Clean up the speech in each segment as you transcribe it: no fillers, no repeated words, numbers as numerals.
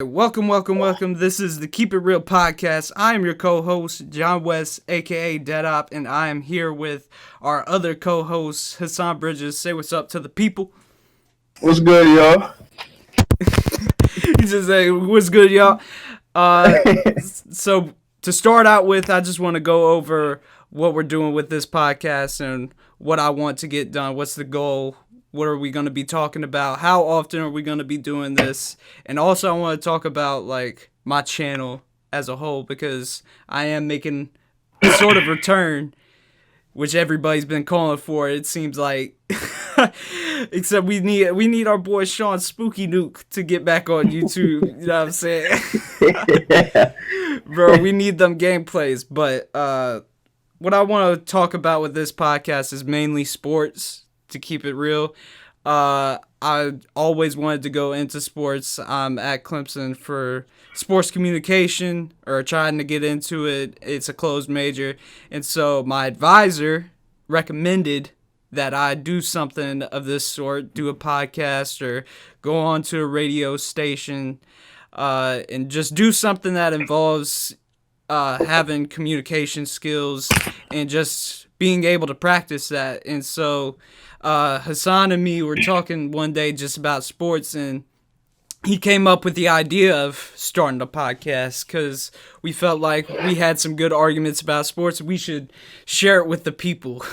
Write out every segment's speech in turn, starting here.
Welcome. This is the Keep It Real podcast. I am your co-host, John West, aka Deadop, and I am here with our other co-host, Hasan Bridges. Say what's up to the people. What's good, y'all? He just say, what's good, y'all? So to start out with, I just want to go over what we're doing with this podcast and what I want to get done. What's the goal? What are we going to be talking about? How often are we going to be doing this? And also, I want to talk about like my channel as a whole because I am making a sort of return, which everybody's been calling for. It seems like, except we need our boy Sean Spooky Nuke to get back on YouTube. You know what I'm saying, bro? We need them gameplays. But what I want to talk about with this podcast is mainly sports. To keep it real, I always wanted to go into sports. I'm at Clemson for sports communication, or trying to get into it. It's a closed major, and so my advisor recommended that I do something of this sort, do a podcast or go on to a radio station, and just do something that involves having communication skills and just being able to practice that. And so Hasan and me were talking one day just about sports, and he came up with the idea of starting a podcast because we felt like we had some good arguments about sports. We should share it with the people.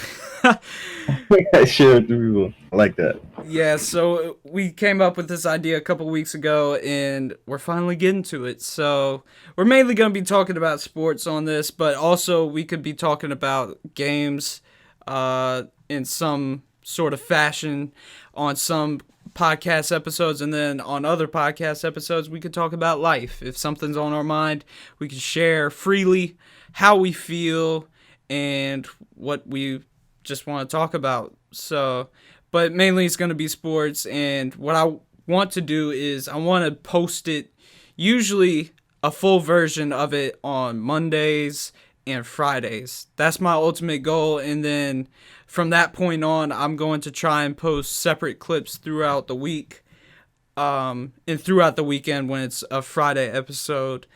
Share it to people. I like that. Yeah, so we came up with this idea a couple weeks ago, and we're finally getting to it. So we're mainly going to be talking about sports on this, but also we could be talking about games in some sort of fashion on some podcast episodes, and then on other podcast episodes we could talk about life. If something's on our mind, we can share freely how we feel and what we just want to talk about. So, but mainly it's going to be sports, and what I want to do is I want to post it, usually a full version of it, on Mondays and Fridays. That's my ultimate goal, and then from that point on, I'm going to try and post separate clips throughout the week, and throughout the weekend when it's a Friday episode.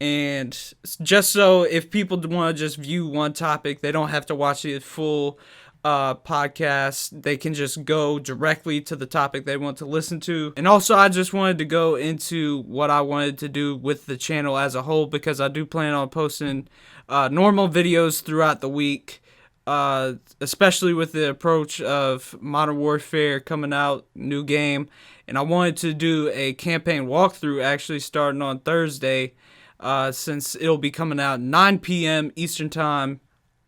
And just so if people want to just view one topic, they don't have to watch the full podcast. They can just go directly to the topic they want to listen to. And also, I just wanted to go into what I wanted to do with the channel as a whole, because I do plan on posting normal videos throughout the week, especially with the approach of Modern Warfare coming out, new game. And I wanted to do a campaign walkthrough actually starting on Thursday, since it'll be coming out 9 p.m. Eastern Time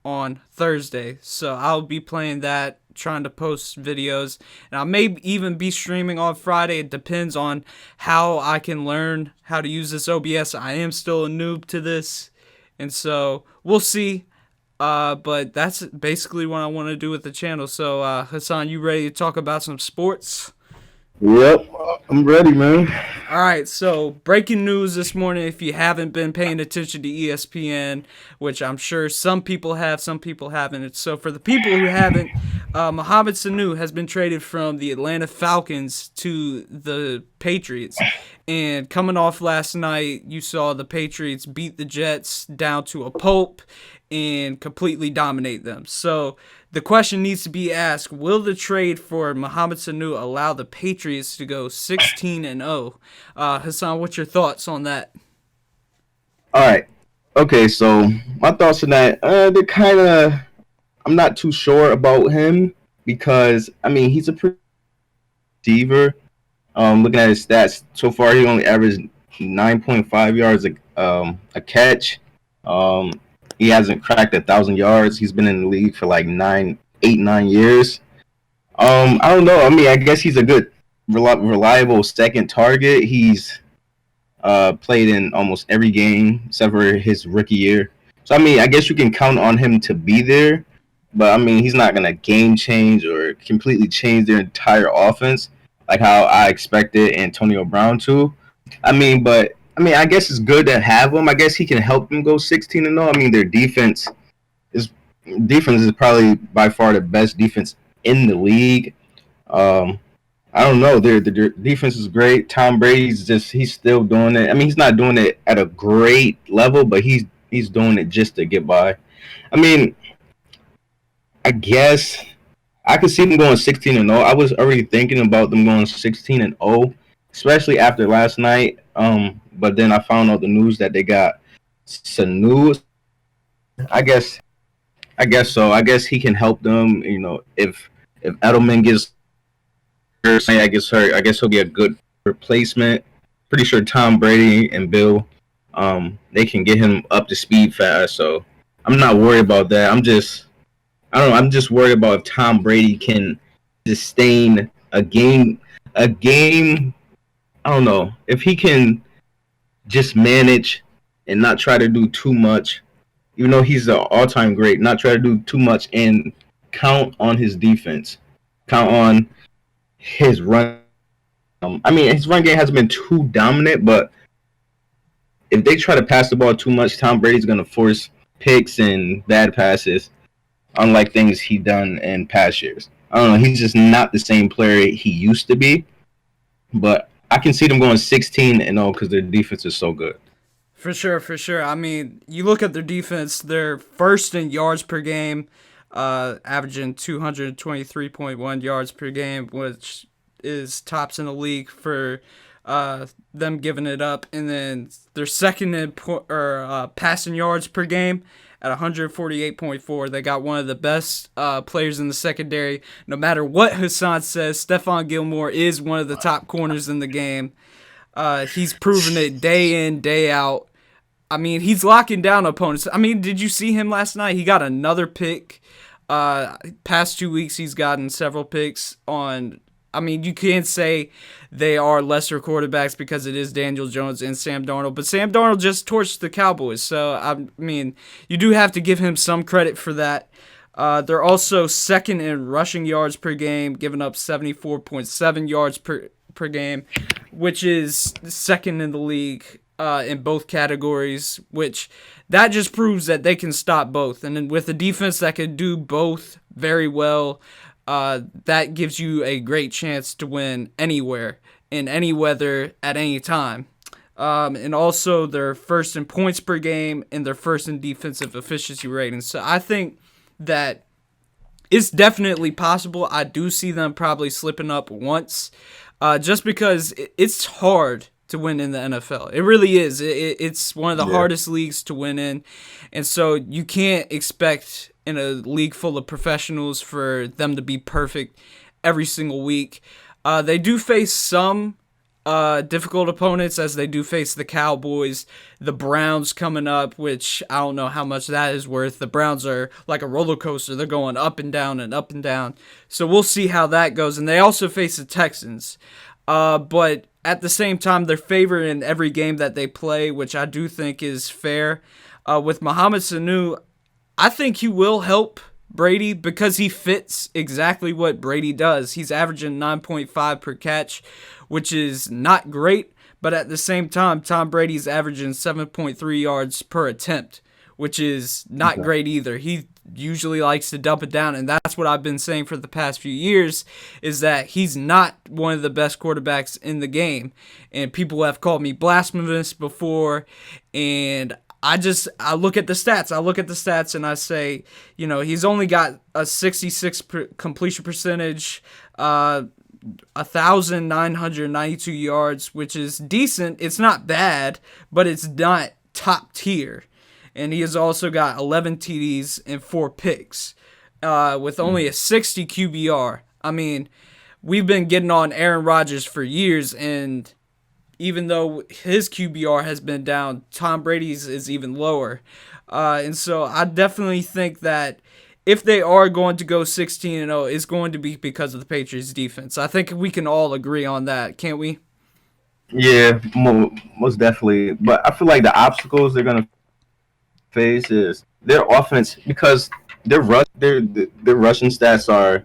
on Thursday. So I'll be playing that, trying to post videos, and I may even be streaming on Friday. It depends on how I can learn how to use this OBS. I am still a noob to this, and so we'll see. But that's basically what I want to do with the channel. So Hasan, you ready to talk about some sports? Yep, I'm ready, man. All right, so breaking news this morning, if you haven't been paying attention to ESPN, which I'm sure some people have, some people haven't. So for the people who haven't, Mohamed Sanu has been traded from the Atlanta Falcons to the Patriots. And coming off last night, you saw the Patriots beat the Jets down to a pulp and completely dominate them. So the question needs to be asked: will the trade for Mohamed Sanu allow the Patriots to go 16-0? Hasan, what's your thoughts on that? All right. Okay, so my thoughts on that, they're kind of, I'm not too sure about him because, I mean, he's a pretty receiver. Looking at his stats, so far he only averaged 9.5 yards a catch. He hasn't cracked 1,000 yards. He's been in the league for like 9 years. I don't know. I mean, I guess he's a good, reliable second target. He's played in almost every game except for his rookie year. So, I mean, I guess you can count on him to be there. But, I mean, he's not going to game change or completely change their entire offense like how I expected Antonio Brown to. I guess it's good to have him. I guess he can help them go 16-0. I mean, their is defense is probably by far the best defense in the league. I don't know. Their defense is great. Tom Brady's he's still doing it. I mean, he's not doing it at a great level, but he's doing it just to get by. I mean, I guess I could see them going 16-0. I was already thinking about them going 16-0, especially after last night. But then I found out the news that they got Sanu. I guess I guess so. I guess he can help them. If Edelman gets hurt, I guess he'll be a good replacement. Pretty sure Tom Brady and Bill, they can get him up to speed fast. So I'm not worried about that. I don't know. I'm just worried about if Tom Brady can sustain a game. A game. I don't know if he can just manage and not try to do too much. Even though he's an all-time great, not try to do too much and count on his defense, count on his run. I mean, his run game hasn't been too dominant, but if they try to pass the ball too much, Tom Brady's going to force picks and bad passes, unlike things he done in past years. I don't know. He's just not the same player he used to be, but I can see them going 16-0 because their defense is so good. For sure, for sure. I mean, you look at their defense, they're first in yards per game, averaging 223.1 yards per game, which is tops in the league for them giving it up. And then they're second in passing yards per game at 148.4. They got one of the best players in the secondary. No matter what Hasan says, Stephon Gilmore is one of the top corners in the game. He's proven it day in, day out. I mean, he's locking down opponents. I mean, did you see him last night? He got another pick. Past 2 weeks, he's gotten several picks on. I mean, you can't say they are lesser quarterbacks because it is Daniel Jones and Sam Darnold. But Sam Darnold just torched the Cowboys. So, I mean, you do have to give him some credit for that. They're also second in rushing yards per game, giving up 74.7 yards per game, which is second in the league in both categories, which that just proves that they can stop both. And then with a defense that can do both very well, that gives you a great chance to win anywhere, in any weather, at any time. And also they're first in points per game and they're first in defensive efficiency ratings. So I think that it's definitely possible. I do see them probably slipping up once, just because it's hard to win in the NFL. It really is. It's one of the hardest leagues to win in. And so you can't expect in a league full of professionals for them to be perfect every single week. They do face some difficult opponents, as they do face the Cowboys, the Browns coming up, which I don't know how much that is worth. The Browns are like a roller coaster. They're going up and down and up and down. So we'll see how that goes. And they also face the Texans. But at the same time, they're favored in every game that they play, which I do think is fair. With Mohamed Sanu, I think he will help Brady because he fits exactly what Brady does. He's averaging 9.5 per catch, which is not great, but at the same time, Tom Brady's averaging 7.3 yards per attempt, which is not great either. He usually likes to dump it down, and that's what I've been saying for the past few years, is that he's not one of the best quarterbacks in the game. And people have called me blasphemous before, and I look at the stats and I say, he's only got a 66 completion percentage, 1,992 yards, which is decent. It's not bad, but it's not top tier. And he has also got 11 TDs and 4 picks, with only a 60 QBR. I mean, we've been getting on Aaron Rodgers for years, and even though his QBR has been down, Tom Brady's is even lower. And so I definitely think that if they are going to go 16-0, it's going to be because of the Patriots defense. I think we can all agree on that, can't we? Yeah, most definitely. But I feel like the obstacles they're gonna face is their offense, because their rushing stats are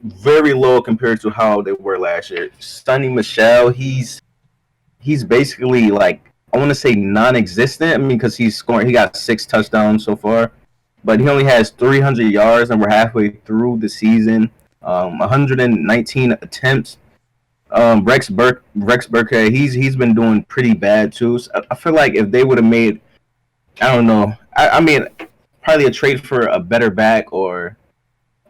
very low compared to how they were last year. Sonny Michel, he's basically, like, I want to say non-existent. I mean, because he got 6 touchdowns so far, but he only has 300 yards, and we're halfway through the season. 119 attempts. Rex Burkhead, he's been doing pretty bad too. So I feel like if they would have made, I don't know, I mean, probably a trade for a better back or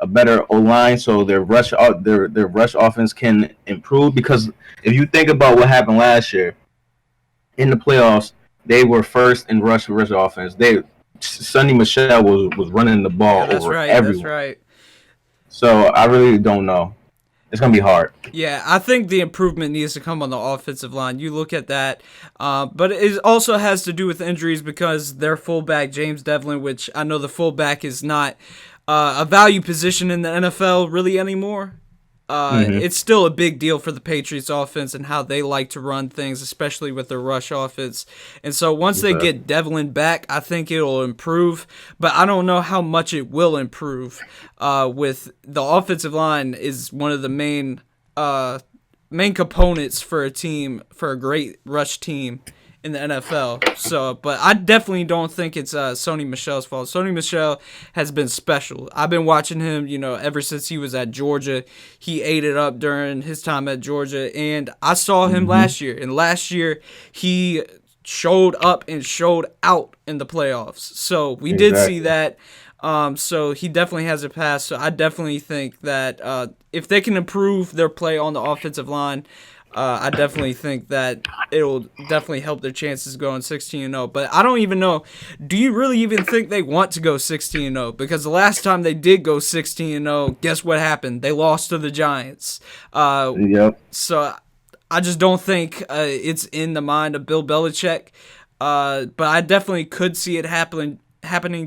a better O line, so their rush offense can improve. Because if you think about what happened last year in the playoffs, they were first in rush offense. Sonny Michel was running the Yeah, ball that's over right. That's everyone. right. So I really don't know. It's gonna be hard. Yeah, I think the improvement needs to come on the offensive line. You look at that, but it also has to do with injuries because their fullback James Devlin, which I know the fullback is not a value position in the NFL really anymore. Hmm. It's still a big deal for the Patriots offense and how they like to run things, especially with their rush offense. And so once they Okay. get Devlin back, I think it'll improve. But I don't know how much it will improve. With the offensive line is one of the main components for a team, for a great rush team in the NFL. So, but I definitely don't think it's Sony Michel's fault. Sony Michel has been special. I've been watching him, ever since he was at Georgia. He ate it up during his time at Georgia, and I saw him Hmm. last year. And last year, he showed up and showed out in the playoffs. So we did see Exactly. that. So he definitely has a pass. So I definitely think that if they can improve their play on the offensive line, I definitely think that it'll definitely help their chances going 16-0. But I don't even know. Do you really even think they want to go 16-0? Because the last time they did go 16-0, guess what happened? They lost to the Giants. Yep. So I just don't think it's in the mind of Bill Belichick. But I definitely could see it happening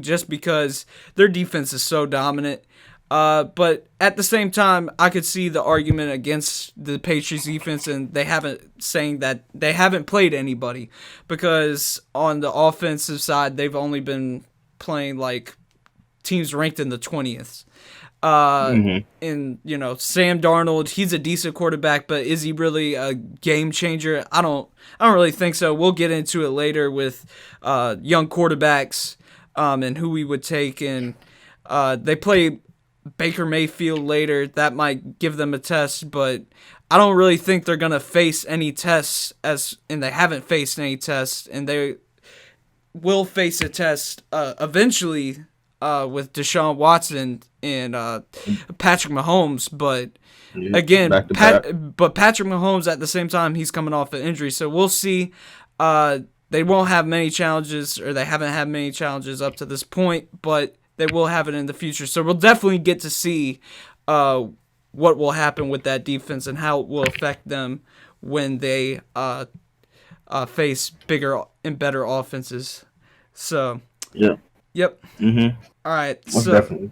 just because their defense is so dominant. But at the same time, I could see the argument against the Patriots defense, and saying that they haven't played anybody because on the offensive side, they've only been playing like teams ranked in the 20th. Hmm. And Sam Darnold, he's a decent quarterback, but is he really a game changer? I don't really think so. We'll get into it later with young quarterbacks, and who we would take, and they play Baker Mayfield later. That might give them a test, but I don't really think they're gonna face any tests, and they haven't faced any tests, and they will face a test eventually with Deshaun Watson and Patrick Mahomes. But again, Back to back. Patrick Mahomes at the same time, he's coming off an injury, so we'll see. They won't have many challenges, or they haven't had many challenges up to this point, but they will have it in the future. So we'll definitely get to see uh, what will happen with that defense and how it will affect them when they face bigger and better offenses. So, Yeah. yep. Hmm. All right. Most So, definitely.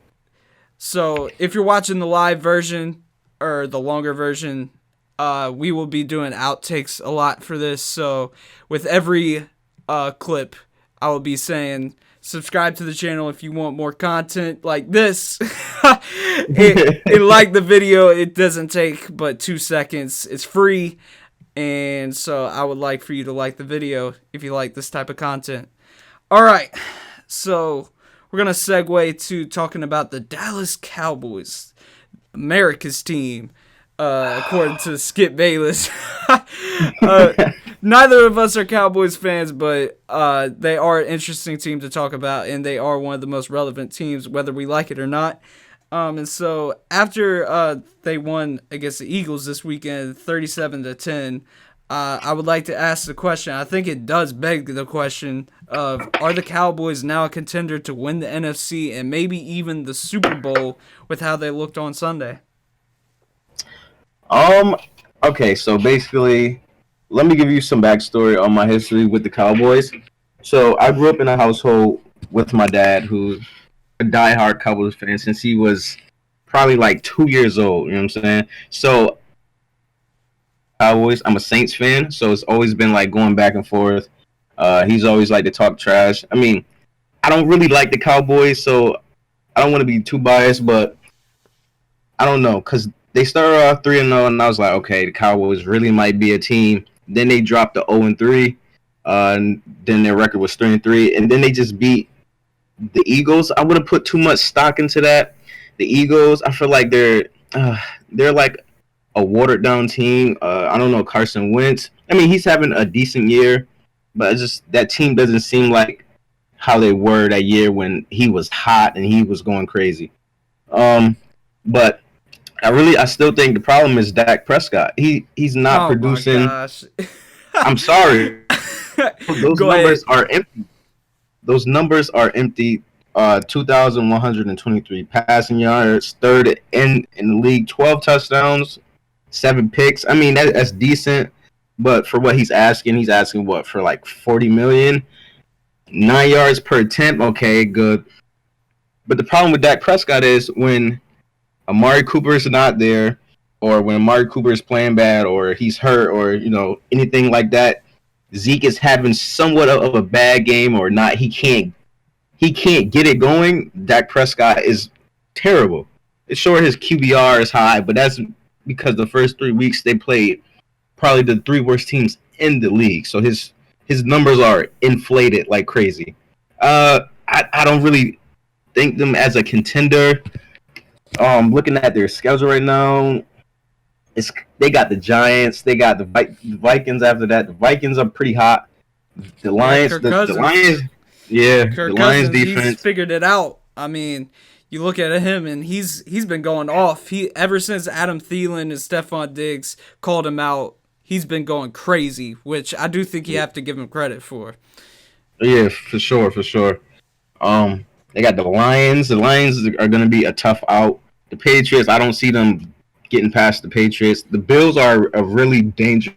so if you're watching the live version or the longer version, we will be doing outtakes a lot for this. So with every clip, I will be saying subscribe to the channel if you want more content like this. And like the video. It doesn't take but 2 seconds. It's free. And so I would like for you to like the video if you like this type of content. All right. So we're going to segue to talking about the Dallas Cowboys, America's team, according to Skip Bayless. uh, Neither of us are Cowboys fans, but they are an interesting team to talk about, and they are one of the most relevant teams, whether we like it or not. And so after they won against the Eagles this weekend, 37-10, I would like to ask the question. I think it does beg the question of: are the Cowboys now a contender to win the NFC and maybe even the Super Bowl with how they looked on Sunday? Um. Okay. So basically, let me give you some backstory on my history with the Cowboys. So I grew up in a household with my dad, who's a diehard Cowboys fan since he was probably like 2 years old. You know what I'm saying? So Cowboys. I'm a Saints fan, so it's always been like going back and forth. He's always like to talk trash. I mean, I don't really like the Cowboys, so I don't want to be too biased, but I don't know because they started off 3-0, and I was like, okay, the Cowboys really might be a team. Then they dropped to 0-3, and then their record was 3-3, and then they just beat the Eagles. I wouldn't put too much stock into that. The Eagles, I feel like they're like a watered down team. I don't know Carson Wentz. I mean, he's having a decent year, but it's just that team doesn't seem like how they were that year when he was hot and he was going crazy. But I still think the problem is Dak Prescott. He's not Oh my producing. gosh. I'm sorry. Those Go ahead. numbers are empty. Those numbers are empty. 2,123 passing yards, third in the league, 12 touchdowns, 7 picks. I mean, that's decent, but for what he's asking what for like 40 million, 9 yards per attempt. Okay, good. But the problem with Dak Prescott is when Amari Cooper is not there, or when Amari Cooper is playing bad, or he's hurt, or anything like that. Zeke is having somewhat of a bad game, or not. He can't get it going. Dak Prescott is terrible. It's sure his QBR is high, but that's because the first 3 weeks they played probably the three worst teams in the league. So his numbers are inflated like crazy. I don't really think them as a contender. Looking at their schedule right now, they got the Giants, they got the Vikings after that. The Vikings are pretty hot. The Lions, the Lions, yeah, Kirk the Lions Cousins, defense he's figured it out. I mean, you look at him and he's been going off. He ever since Adam Thielen and Stephon Diggs called him out, he's been going crazy, which I do think you have to give him credit for. Yeah, for sure, for sure. They got the Lions. The Lions are going to be a tough out. The Patriots, I don't see them getting past the Patriots. The Bills are a really dangerous.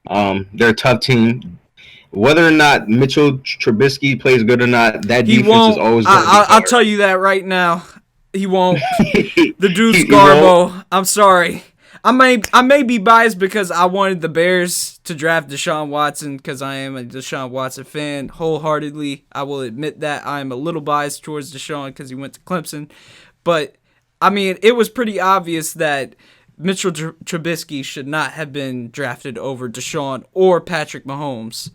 They're a tough team. Whether or not Mitchell Trubisky plays good or not, that He defense won't. is always going to be hard. I'll tell you that right now. He won't. The dude's He Garbo. I'm sorry. I may be biased because I wanted the Bears to draft Deshaun Watson because I am a Deshaun Watson fan wholeheartedly. I will admit that I am a little biased towards Deshaun because he went to Clemson. But, I mean, it was pretty obvious that Mitchell Trubisky should not have been drafted over Deshaun or Patrick Mahomes.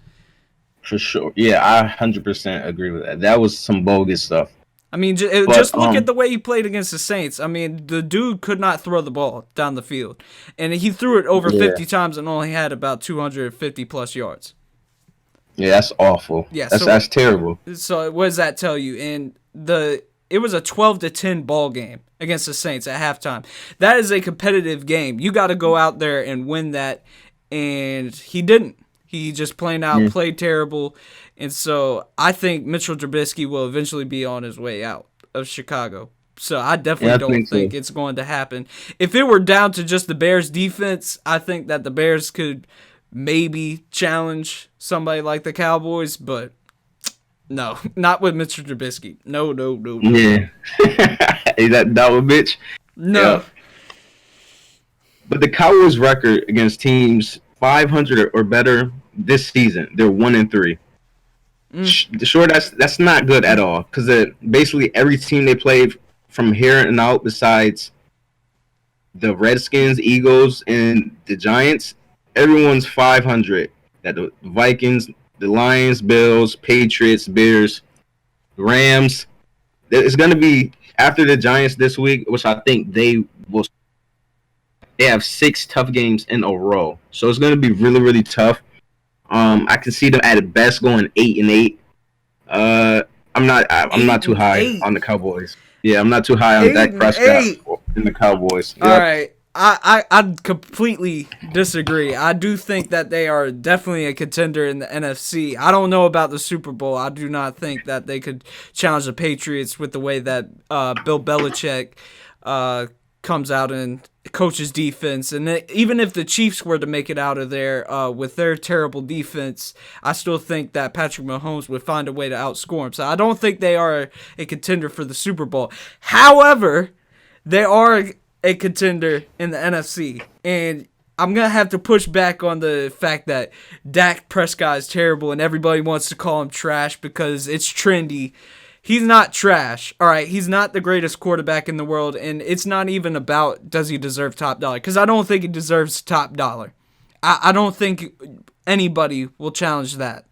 For sure. Yeah, I 100% agree with that. That was some bogus stuff. I mean, just look at the way he played against the Saints. I mean, the dude could not throw the ball down the field. And he threw it over 50 times and only had about 250-plus yards. Yeah, that's awful. Yeah, that's terrible. So what does that tell you? And it was a 12-10 ball game against the Saints at halftime. That is a competitive game. You got to go out there and win that, and he didn't. He just plain out played terrible. And so I think Mitchell Trubisky will eventually be on his way out of Chicago. So I definitely don't think it's going to happen. If it were down to just the Bears defense, I think that the Bears could maybe challenge somebody like the Cowboys, but no, not with Mitchell Trubisky. No. Yeah. Is that with Mitch? No. Yeah. But the Cowboys' record against teams 500 or better this season, they're 1-3. Sure, that's not good at all because basically every team they played from here and out, besides the Redskins, Eagles, and the Giants, everyone's 500. That the Vikings, the Lions, Bills, Patriots, Bears, Rams. It's going to be after the Giants this week, which I think they will. They have 6 tough games in a row, so it's going to be really, really tough. I can see them at best going 8-8. I'm not too high on the Cowboys. Yeah, I'm not too high on Dak Prescott in the Cowboys. Yep. All right, I completely disagree. I do think that they are definitely a contender in the NFC. I don't know about the Super Bowl. I do not think that they could challenge the Patriots with the way that Bill Belichick comes out and coaches defense. And even if the Chiefs were to make it out of there with their terrible defense, I still think that Patrick Mahomes would find a way to outscore him. So I don't think they are a contender for the Super Bowl. However, they are a contender in the NFC. And I'm going to have to push back on the fact that Dak Prescott is terrible and everybody wants to call him trash because it's trendy. He's not trash, all right? He's not the greatest quarterback in the world, and it's not even about does he deserve top dollar, because I don't think he deserves top dollar. I don't think anybody will challenge that.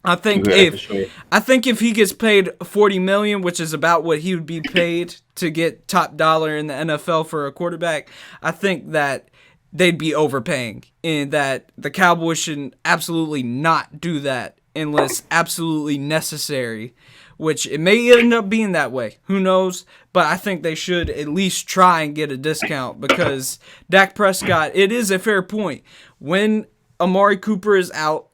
I think Yeah, for sure. if he gets paid $40 million, which is about what he would be paid to get top dollar in the NFL for a quarterback, I think that they'd be overpaying, and that the Cowboys should absolutely not do that unless absolutely necessary, which it may end up being that way. Who knows? But I think they should at least try and get a discount, because Dak Prescott, it is a fair point. When Amari Cooper is out,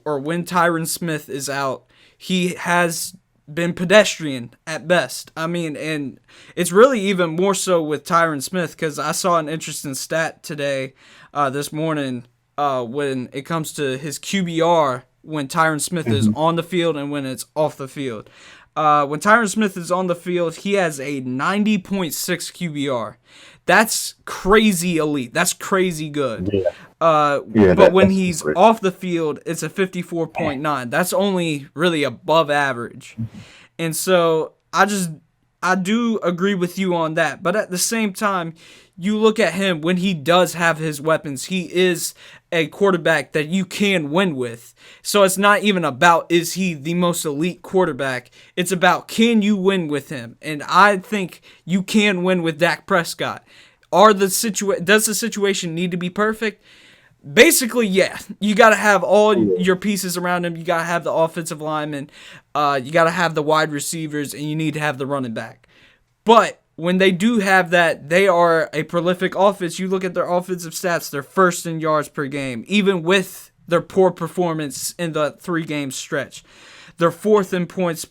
or when Tyron Smith is out, he has been pedestrian at best. I mean, and it's really even more so with Tyron Smith, because I saw an interesting stat today, this morning, when it comes to his QBR when Tyron Smith is on the field and when it's off the field. When Tyron Smith is on the field, he has a 90.6 QBR. That's crazy elite. That's crazy good. Yeah. But when he's off the field, it's a 54.9. That's only really above average. And so I do agree with you on that. But at the same time, you look at him when he does have his weapons. He is a quarterback that you can win with. So it's not even about, is he the most elite quarterback? It's about, can you win with him? And I think you can win with Dak Prescott. Does the situation need to be perfect? Basically, yeah. You got to have all your pieces around him. You got to have the offensive linemen. You got to have the wide receivers, and you need to have the running back. But when they do have that, they are a prolific offense. You look at their offensive stats, they're first in yards per game, even with their poor performance in the 3-game stretch. They're fourth in points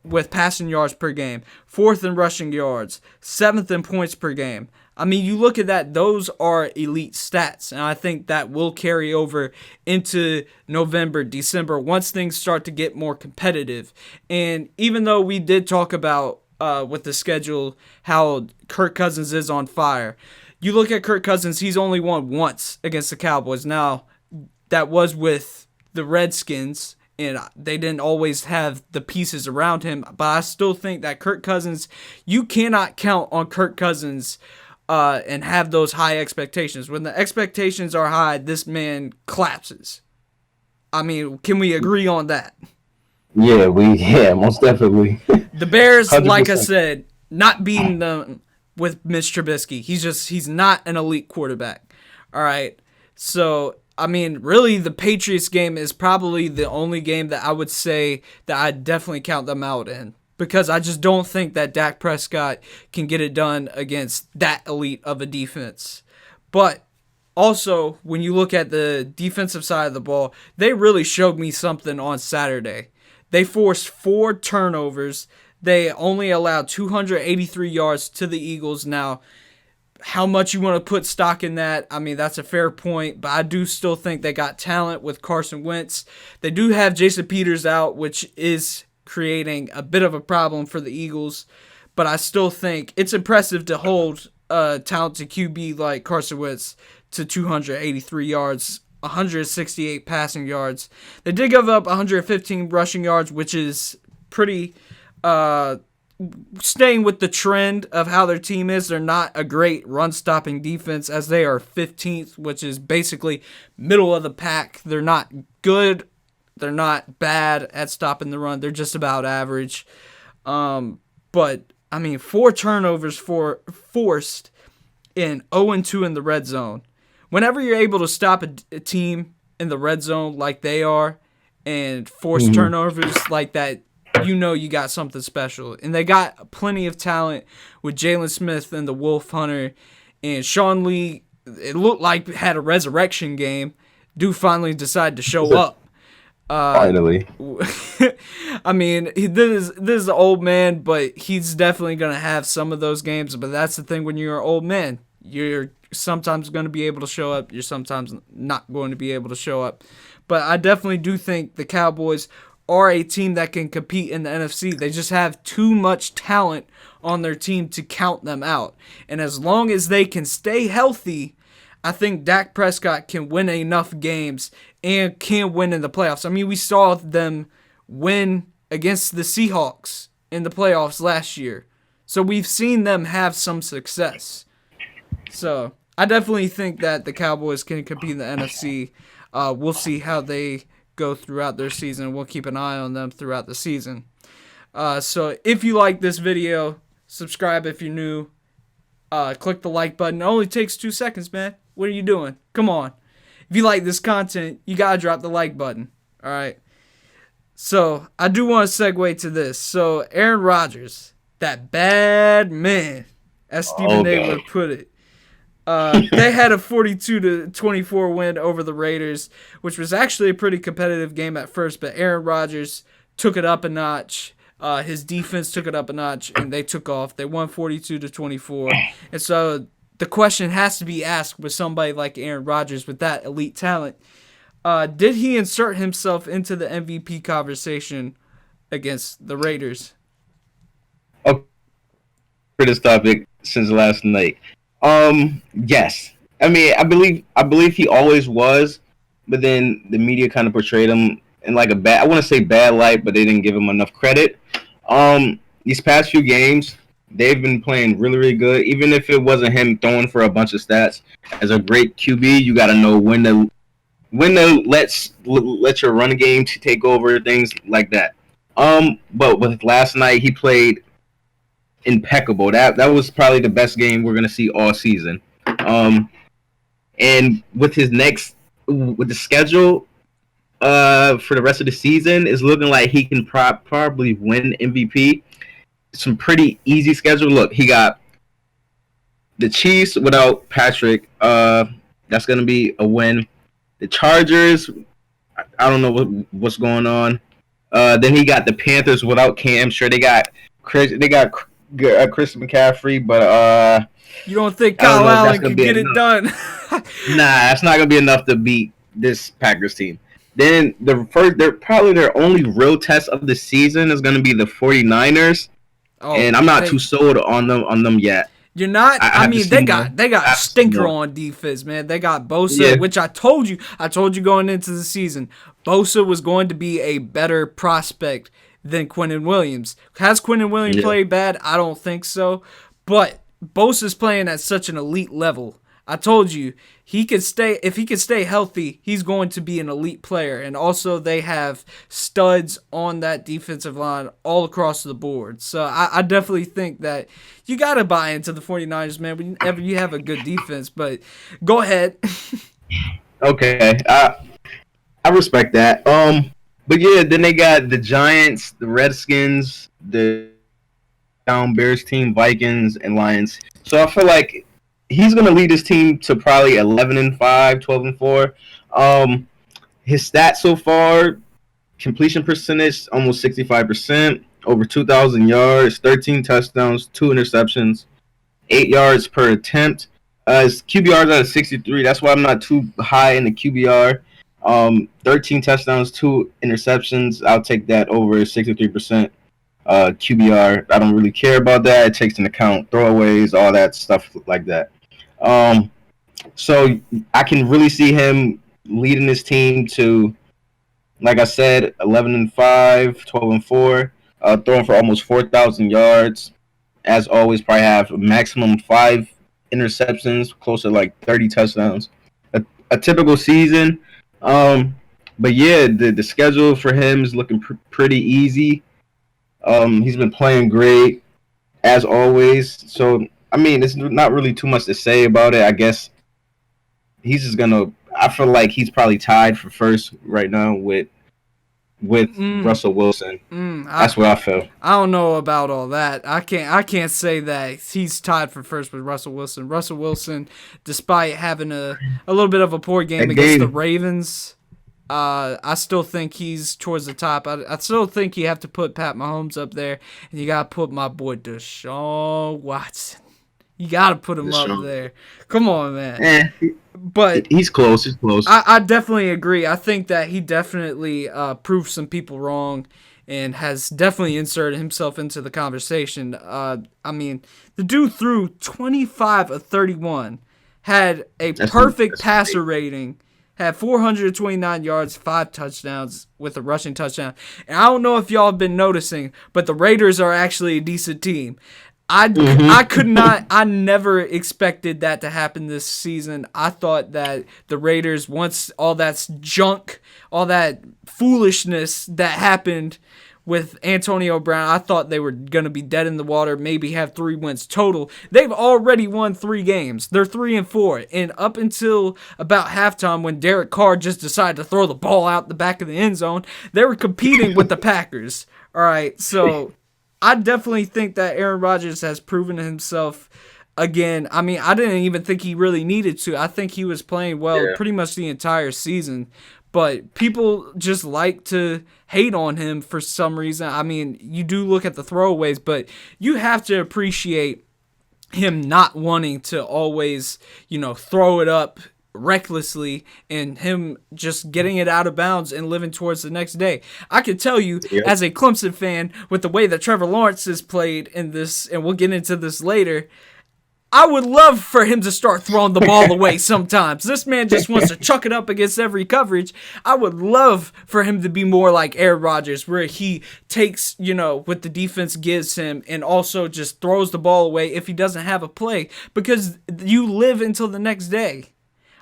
with passing yards per game, fourth in rushing yards, seventh in points per game. I mean, you look at that, those are elite stats, and I think that will carry over into November, December, once things start to get more competitive. And even though we did talk about with the schedule how Kirk Cousins is on fire, you look at Kirk Cousins, he's only won once against the Cowboys. Now, that was with the Redskins, and they didn't always have the pieces around him, but I still think that Kirk Cousins, you cannot count on Kirk Cousins and have those high expectations. When the expectations are high, this man collapses. I mean, can we agree on that? Yeah, most definitely. The Bears, 100%. like I said, not beating them with Mitch Trubisky. He's not an elite quarterback. All right. So, I mean, really, the Patriots game is probably the only game that I would say that I definitely count them out in, because I just don't think that Dak Prescott can get it done against that elite of a defense. But also, when you look at the defensive side of the ball, they really showed me something on Saturday. They forced 4 turnovers. They only allowed 283 yards to the Eagles. Now, how much you want to put stock in that, I mean, that's a fair point, but I do still think they got talent with Carson Wentz. They do have Jason Peters out, which is creating a bit of a problem for the Eagles, but I still think it's impressive to hold a talented QB like Carson Wentz to 283 yards, 168 passing yards. They did give up 115 rushing yards, which is pretty staying with the trend of how their team is. They're not a great run-stopping defense, as they are 15th, which is basically middle of the pack. They're not good. They're not bad at stopping the run. They're just about average. But, I mean, 4 turnovers forced in 0-2 in the red zone. Whenever you're able to stop a team in the red zone like they are and force turnovers like that, you know you got something special. And they got plenty of talent with Jalen Smith and the Wolf Hunter. And Sean Lee, it looked like had a resurrection game. Dude finally decided to show up. Finally. I mean, this is an old man, but he's definitely going to have some of those games. But that's the thing when you're an old man. You're sometimes going to be able to show up. You're sometimes not going to be able to show up. But I definitely do think the Cowboys are a team that can compete in the NFC. They just have too much talent on their team to count them out. And as long as they can stay healthy, I think Dak Prescott can win enough games and can win in the playoffs. I mean, we saw them win against the Seahawks in the playoffs last year. So we've seen them have some success. So I definitely think that the Cowboys can compete in the NFC. We'll see how they go go throughout their season. We'll keep an eye on them throughout the season. So if you like this video, subscribe if you're new. Click the like button. It only takes 2 seconds, man. What are you doing? Come on. If you like this content, you gotta drop the like button. All right. So I do want to segue to this. So Aaron Rodgers, that bad man, as Stephen A. would put it. They had a 42-24 win over the Raiders, which was actually a pretty competitive game at first, but Aaron Rodgers took it up a notch. His defense took it up a notch, and they took off. They won 42-24. And so the question has to be asked with somebody like Aaron Rodgers with that elite talent. Did he insert himself into the MVP conversation against the Raiders? Okay, for this topic since last night. Yes. I mean, I believe he always was, but then the media kind of portrayed him in like I want to say bad light, but they didn't give him enough credit. These past few games, they've been playing really, really good. Even if it wasn't him throwing for a bunch of stats, as a great QB, you got to know when to let your run game to take over, things like that. But with last night, he played impeccable. That was probably the best game we're gonna see all season. And with the schedule for the rest of the season, is looking like he can probably win MVP. Some pretty easy schedule. Look, he got the Chiefs without Patrick. That's gonna be a win. The Chargers, I don't know what's going on. Then he got the Panthers without Cam. Sure, they got Chris McCaffrey, but you don't think Kyle Allen can get it done? Nah, that's not gonna be enough to beat this Packers team. Then their only real test of the season is gonna be the 49ers, and I'm not too sold on them yet. You're not. I mean, they got a stinker on defense, man. They got Bosa, which I told you going into the season. Bosa was going to be a better prospect than Quinnen Williams. Has Quinnen Williams played bad? I don't think so. But Bosa's playing at such an elite level. I told you, if he can stay healthy, he's going to be an elite player. And also they have studs on that defensive line all across the board. So I definitely think that you got to buy into the 49ers, man, whenever you have a good defense. But go ahead. Okay. I respect that. But yeah, then they got the Giants, the Redskins, the Bears team, Vikings, and Lions. So I feel like he's going to lead his team to probably 11-5, 12-4. His stats so far, completion percentage, almost 65%, over 2,000 yards, 13 touchdowns, 2 interceptions, 8 yards per attempt. His QBR is at a 63. That's why I'm not too high in the QBR. 13 touchdowns, 2 interceptions. I'll take that over 63% QBR. I don't really care about that. It takes into account throwaways, all that stuff like that. So I can really see him leading his team to, like I said, 11-5, 12-4, throwing for almost 4,000 yards. As always, probably have a maximum 5 interceptions, close to like 30 touchdowns. A typical season. But yeah, the schedule for him is looking pretty easy. He's been playing great, as always. So, I mean, there's not really too much to say about it. I guess he's just I feel like he's probably tied for first right now with Russell Wilson. That's what I feel. I don't know about all that. I can't say that he's tied for first with Russell Wilson. Russell Wilson, despite having a little bit of a poor game against the Ravens, I still think he's towards the top. I still think you have to put Pat Mahomes up there, and you got to put my boy Deshaun Watson. You got to put him up there. Come on, man. But he's close. He's close. I definitely agree. I think that he definitely proved some people wrong and has definitely inserted himself into the conversation. I mean, the dude threw 25 of 31, had a perfect passer rating, had 429 yards, 5 touchdowns with a rushing touchdown. And I don't know if y'all have been noticing, but the Raiders are actually a decent team. I could not, I never expected that to happen this season. I thought that the Raiders, once all that junk, all that foolishness that happened with Antonio Brown, I thought they were going to be dead in the water, maybe have 3 wins total. They've already won 3 games. They're 3-4. And up until about halftime, when Derek Carr just decided to throw the ball out the back of the end zone, they were competing with the Packers. All right, so I definitely think that Aaron Rodgers has proven himself again. I mean, I didn't even think he really needed to. I think he was playing well pretty much the entire season. But people just like to hate on him for some reason. I mean, you do look at the throwaways, but you have to appreciate him not wanting to always, throw it up recklessly and him just getting it out of bounds and living towards the next day. I can tell you, as a Clemson fan, with the way that Trevor Lawrence has played in this, and we'll get into this later, I would love for him to start throwing the ball away sometimes. This man just wants to chuck it up against every coverage. I would love for him to be more like Aaron Rodgers, where he takes, what the defense gives him and also just throws the ball away if he doesn't have a play, because you live until the next day.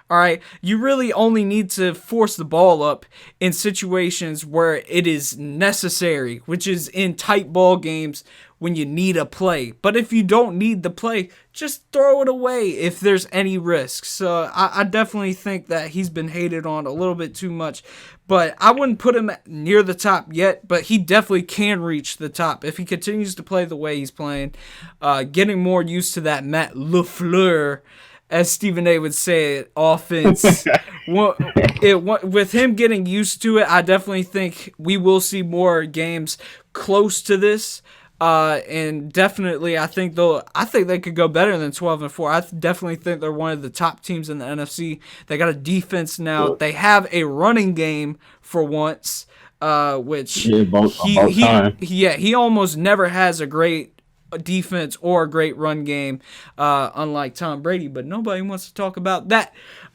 All right, you really only need to force the ball up in situations where it is necessary, which is in tight ball games when you need a play. But if you don't need the play, just throw it away if there's any risk. So I definitely think that he's been hated on a little bit too much. But I wouldn't put him near the top yet, but he definitely can reach the top if he continues to play the way he's playing, getting more used to that Matt LaFleur, as Stephen A. would say it, offense. With him getting used to it, I definitely think we will see more games close to this. And definitely, I think they could go better than 12-4. I definitely think they're one of the top teams in the NFC. They got a defense now. They have a running game for once, which he almost never has a great defense or a great run game, unlike Tom Brady. But nobody wants to talk about that.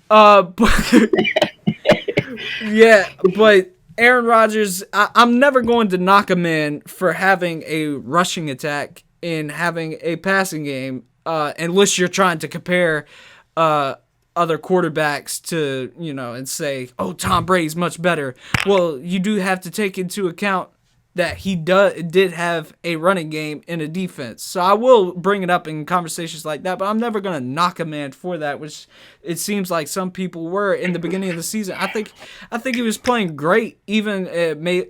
But Aaron Rodgers, I'm never going to knock a man for having a rushing attack and having a passing game, unless you're trying to compare other quarterbacks to, and say, oh, Tom Brady's much better. Well, you do have to take into account that he did have a running game and a defense. So I will bring it up in conversations like that, but I'm never going to knock a man for that, which it seems like some people were in the beginning of the season. I think he was playing great, even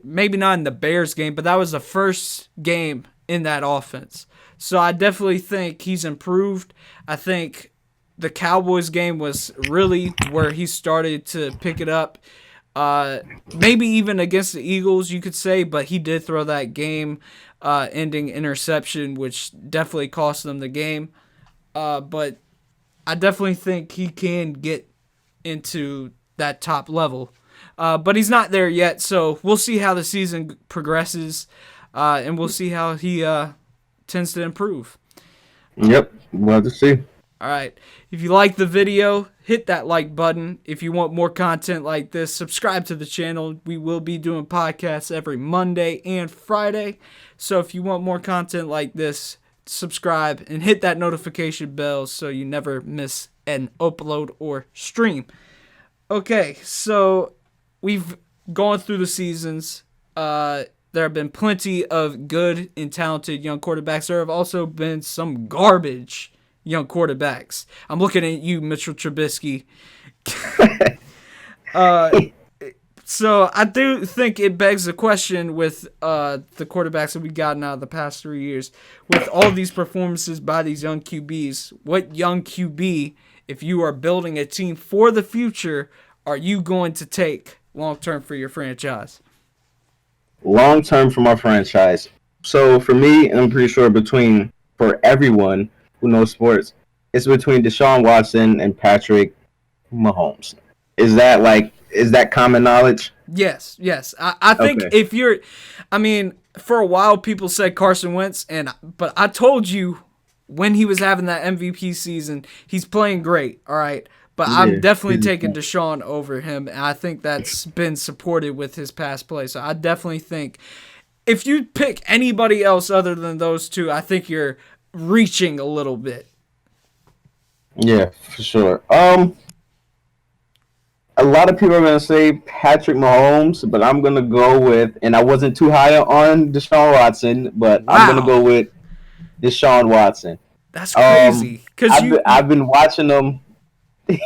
maybe not in the Bears game, but that was the first game in that offense. So I definitely think he's improved. I think the Cowboys game was really where he started to pick it up. Maybe even against the Eagles, you could say, but he did throw that game-ending interception, which definitely cost them the game. But I definitely think he can get into that top level. But he's not there yet, so we'll see how the season progresses, and we'll see how he tends to improve. Yep, we'll have to see. All right. If you like the video, hit that like button. If you want more content like this, subscribe to the channel. We will be doing podcasts every Monday and Friday. So if you want more content like this, subscribe and hit that notification bell so you never miss an upload or stream. Okay, so we've gone through the seasons. There have been plenty of good and talented young quarterbacks. There have also been some garbage young quarterbacks. I'm looking at you, Mitchell Trubisky. So I do think it begs the question with the quarterbacks that we've gotten out of the past 3 years, with all these performances by these young QBs, what young QB, if you are building a team for the future, are you going to take long-term for your franchise? Long-term for my franchise. So for me, and I'm pretty sure for everyone who knows sports, it's between Deshaun Watson and Patrick Mahomes. Is that common knowledge? Yes. I think for a while people said Carson Wentz, but I told you when he was having that MVP season, he's playing great, all right? But I'm definitely taking Deshaun over him, and I think that's been supported with his past play. So I definitely think if you pick anybody else other than those two, I think you're reaching a little bit. Yeah, for sure. A lot of people are gonna say Patrick Mahomes, but I'm gonna go with, and I wasn't too high on Deshaun Watson, but I'm gonna Wow, go with Deshaun Watson. that's crazy. Cause I've been watching him. I've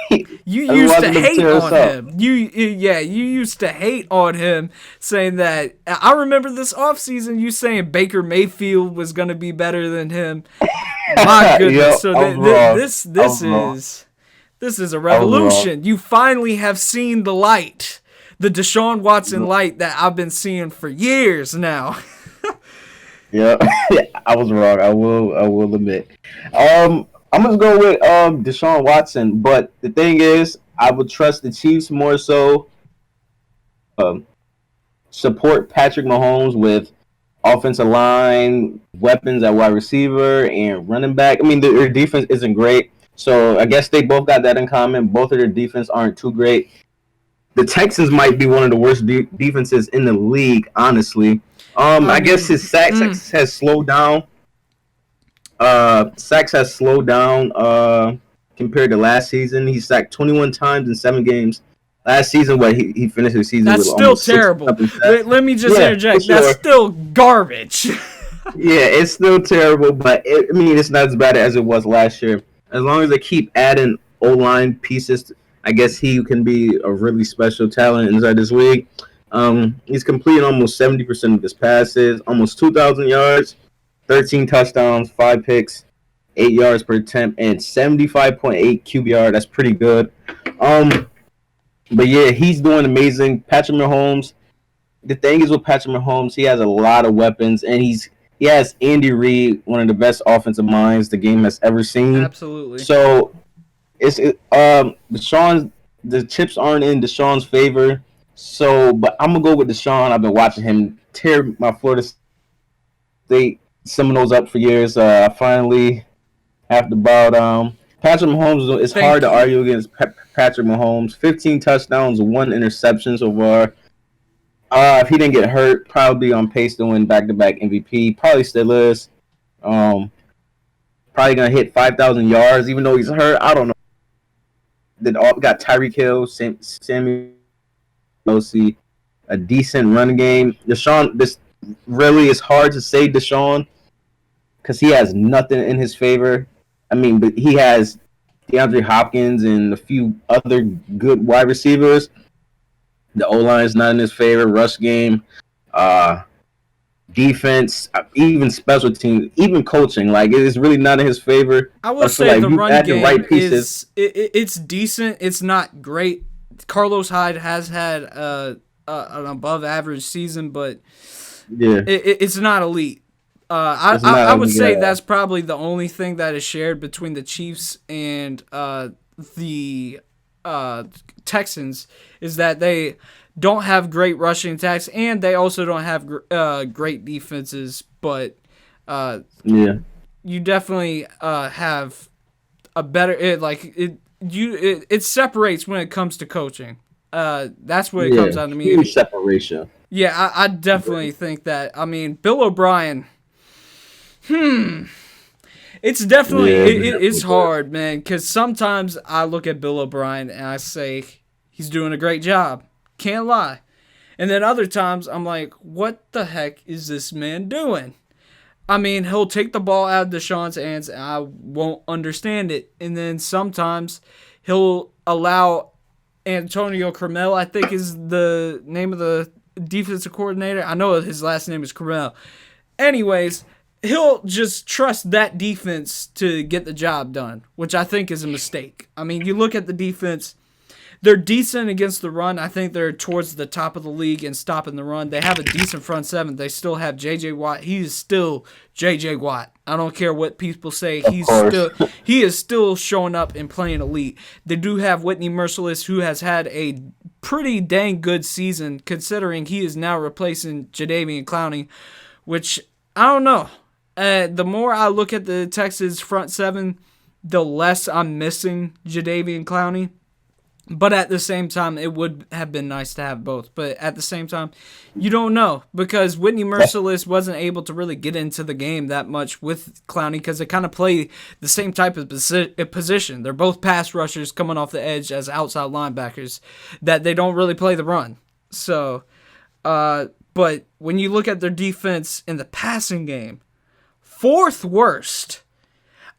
you been used to watching him hate tear us on up. him. You used to hate on him, saying that. I remember this offseason you saying Baker Mayfield was gonna be better than him. My goodness. Yep, So I was wrong. I was wrong. this is a I was wrong. revolution. You finally have seen the light, the Deshaun Watson light that I've been seeing for years now. Yeah, I was wrong. I will admit. I'm gonna go with Deshaun Watson, but the thing is, I would trust the Chiefs more so. Um, Support Patrick Mahomes with offensive line, weapons at wide receiver, and running back. I mean, their defense isn't great, so I guess they both got that in common. Both of their defense aren't too great. The Texans might be one of the worst defenses in the league, honestly. I I guess mean, his sacks has slowed down. Sacks has slowed down compared to last season. He sacked 21 times in 7 games. Last season, he finished the season that's with still almost 60 terrible. something sacks. Let me just Yeah, for interject. That's sure. still garbage. Yeah, it's still terrible, but it's not as bad as it was last year. As long as they keep adding O-line pieces, I guess he can be a really special talent inside this league. He's completing almost 70% of his passes, almost 2,000 yards, 13 touchdowns, 5 picks, 8 yards per attempt, and 75.8 QBR. That's pretty good. But yeah, he's doing amazing. Patrick Mahomes. The thing is with Patrick Mahomes, he has a lot of weapons, and he has Andy Reid, one of the best offensive minds the game has ever seen. Absolutely. So Deshaun, the chips aren't in Deshaun's favor. So, but I'm gonna go with Deshaun. I've been watching him tear my Florida State Seminoles up for years. I finally have to bow down. Patrick Mahomes, it's hard Thank to you. argue against Patrick Mahomes. 15 touchdowns, 1 interception so far. If he didn't get hurt, probably on pace to win back-to-back MVP. Probably still is. Probably gonna hit 5,000 yards, even though he's hurt. I don't know. Then got Tyreek Hill, Samuel Kelsey, a decent run game. Deshaun, this really is hard to say Deshaun because he has nothing in his favor. I mean, but he has DeAndre Hopkins and a few other good wide receivers. The O-line is not in his favor. Rush game, defense, even special teams, even coaching. Like, it is really not in his favor. I will I feel say like the you run add the game right pieces. it's decent. It's not great. Carlos Hyde has had an above average season, but Yeah, it's not elite. it's not. I would say Yeah. that's probably the only thing that is shared between the Chiefs and the Texans is that they don't have great rushing attacks and they also don't have great defenses. But Yeah. you definitely have a better it separates when it comes to coaching. That's what it comes down to me. Huge separation. Yeah, I definitely think that. I mean, Bill O'Brien. It's definitely it's hard, man. Because sometimes I look at Bill O'Brien and I say he's doing a great job. Can't lie. And then other times I'm like, what the heck is this man doing? I mean, he'll take the ball out of Deshaun's hands and I won't understand it. And then sometimes he'll allow Antonio Cremel, I think is the name of the defensive coordinator. I know his last name is Cremel. Anyways, he'll just trust that defense to get the job done, which I think is a mistake. I mean, you look at the defense. They're decent against the run. I think they're towards the top of the league in stopping the run. They have a decent front seven. They still have J.J. Watt. He is still J.J. Watt. I don't care what people say. He is still showing up and playing elite. They do have Whitney Merciless, who has had a pretty dang good season, considering he is now replacing Jadeveon Clowney, which I don't know. The more I look at the Texas front seven, the less I'm missing Jadeveon Clowney. But at the same time, it would have been nice to have both. But at the same time, you don't know because Whitney Merciless wasn't able to really get into the game that much with Clowney because they kind of play the same type of position. They're both pass rushers coming off the edge as outside linebackers that they don't really play the run. So, but when you look at their defense in the passing game, fourth worst.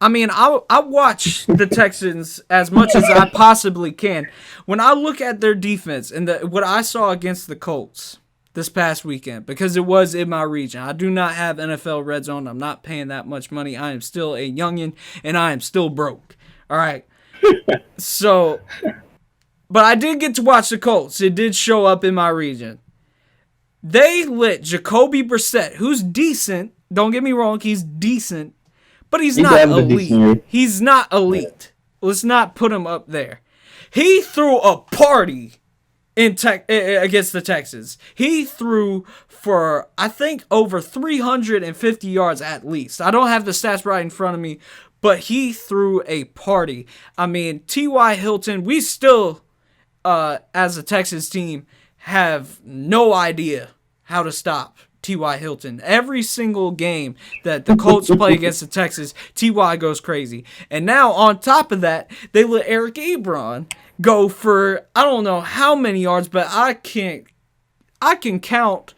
I mean, I watch the Texans as much as I possibly can. When I look at their defense and what I saw against the Colts this past weekend, because it was in my region, I do not have NFL Red Zone. I'm not paying that much money. I am still a youngin', and I am still broke. All right. So, but I did get to watch the Colts. It did show up in my region. They lit Jacoby Brissett, who's decent. Don't get me wrong, he's decent. But he's not elite. He's not elite. Let's not put him up there. He threw a party against the Texans. He threw for, I think, over 350 yards at least. I don't have the stats right in front of me, but he threw a party. I mean, T.Y. Hilton, we still, as a Texas team, have no idea how to stop T.Y. Hilton. Every single game that the Colts play against the Texans, T.Y. goes crazy. And now, on top of that, they let Eric Ebron go for, I don't know how many yards, but I can count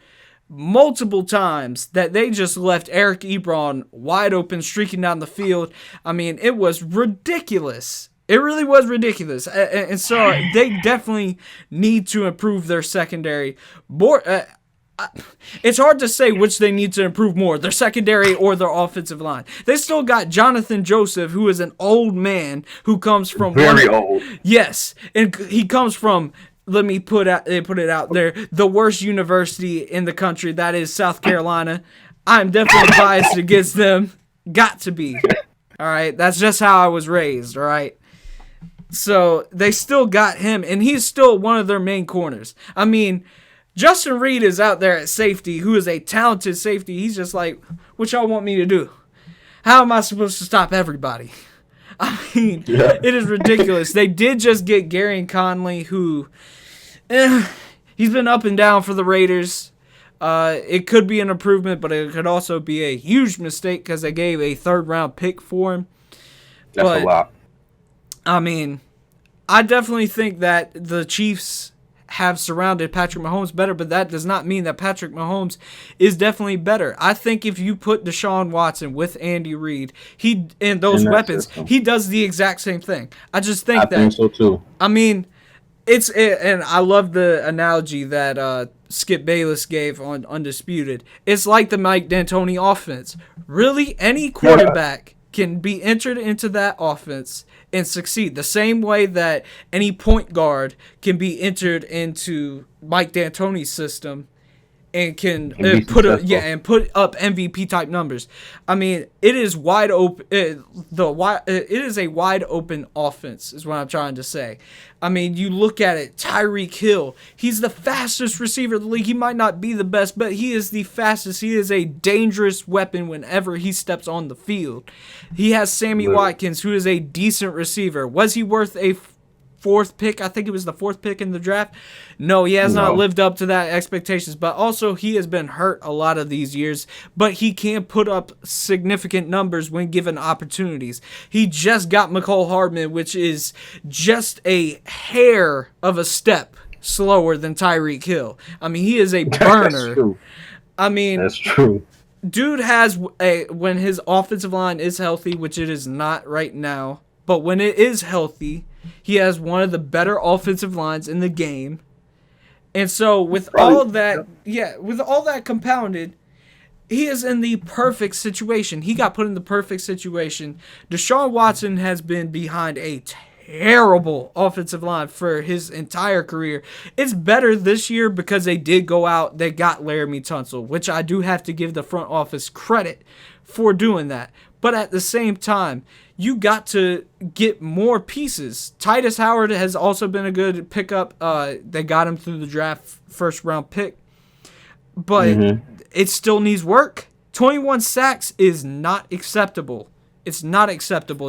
multiple times that they just left Eric Ebron wide open, streaking down the field. I mean, it was ridiculous. It really was ridiculous. And so they definitely need to improve their secondary. It's hard to say which they need to improve more, their secondary or their offensive line. They still got Jonathan Joseph, who is an old man who comes from very old. Yes, and he comes from, let me put it out there, the worst university in the country, that is South Carolina. I'm definitely biased against them. Got to be. All right, that's just how I was raised. All right. So they still got him, and he's still one of their main corners. I mean, Justin Reed is out there at safety, who is a talented safety. He's just like, what y'all want me to do? How am I supposed to stop everybody? I mean, It is ridiculous. They did just get Gary Conley, who, he's been up and down for the Raiders. It could be an improvement, but it could also be a huge mistake because they gave a third-round pick for him. That's a lot. I mean, I definitely think that the Chiefs have surrounded Patrick Mahomes better, but that does not mean that Patrick Mahomes is definitely better. I think if you put Deshaun Watson with Andy Reid, and those weapons, he does the exact same thing. I think so too. I mean, and I love the analogy that Skip Bayless gave on Undisputed. It's like the Mike D'Antoni offense. Really, any quarterback can be entered into that offense and succeed the same way that any point guard can be entered into Mike D'Antoni's system and can put up MVP type numbers. I mean, it is wide open. It is a wide open offense, is what I'm trying to say. I mean, you look at it. Tyreek Hill, he's the fastest receiver in the league. He might not be the best, but he is the fastest. He is a dangerous weapon whenever he steps on the field. He has Sammy Watkins, who is a decent receiver. Was he worth a fourth pick? I think it was the fourth pick in the draft. No, he has not lived up to that expectations, but also he has been hurt a lot of these years, but he can put up significant numbers when given opportunities. He just got McCole Hardman, which is just a hair of a step slower than Tyreek Hill. I mean, he is a burner. That's true. I mean, that's true. Dude has when his offensive line is healthy, which it is not right now, but when it is healthy, he has one of the better offensive lines in the game. And so with all that compounded, he is in the perfect situation. He got put in the perfect situation. Deshaun Watson has been behind a terrible offensive line for his entire career. It's better this year because they did go out, they got Laramie Tunsil, which I do have to give the front office credit for doing that. But at the same time, you got to get more pieces. Titus Howard has also been a good pickup. They got him through the draft, first round pick. But it still needs work. 21 sacks is not acceptable. It's not acceptable.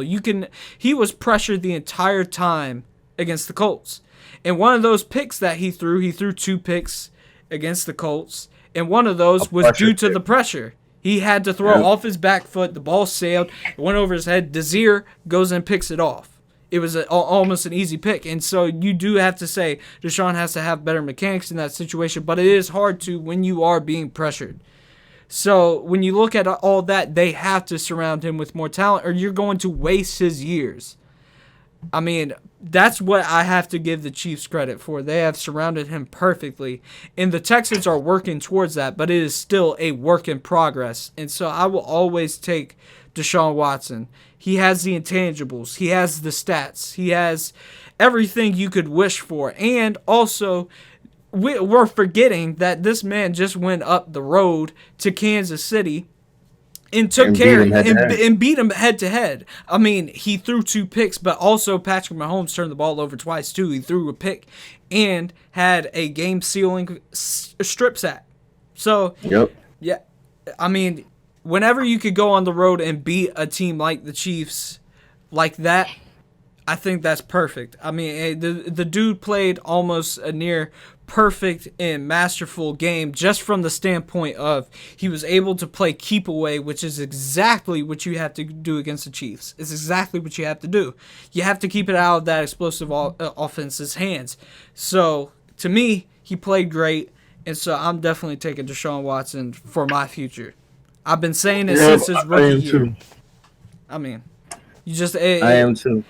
He was pressured the entire time against the Colts. And one of those picks that he threw 2 picks against the Colts, and one of those was due to the pressure. He had to throw off his back foot. The ball sailed, it went over his head. Desir goes and picks it off. It was almost an easy pick. And so you do have to say Deshaun has to have better mechanics in that situation, but it is hard to when you are being pressured. So when you look at all that, they have to surround him with more talent or you're going to waste his years. I mean, that's what I have to give the Chiefs credit for. They have surrounded him perfectly. And the Texans are working towards that, but it is still a work in progress. And so I will always take Deshaun Watson. He has the intangibles. He has the stats. He has everything you could wish for. And also, we're forgetting that this man just went up the road to Kansas City and took care and beat him head to head. I mean, he threw 2 picks, but also Patrick Mahomes turned the ball over twice too. He threw a pick and had a game-sealing strip sack. So, yeah, I mean, whenever you could go on the road and beat a team like the Chiefs like that, I think that's perfect. I mean, the dude played almost a near perfect and masterful game just from the standpoint of he was able to play keep away, which is exactly what you have to do against the Chiefs. It's exactly what you have to do. You have to keep it out of that explosive offense's hands. So, to me, he played great, and so I'm definitely taking Deshaun Watson for my future. I've been saying it since his rookie year. Too. I mean, I am too.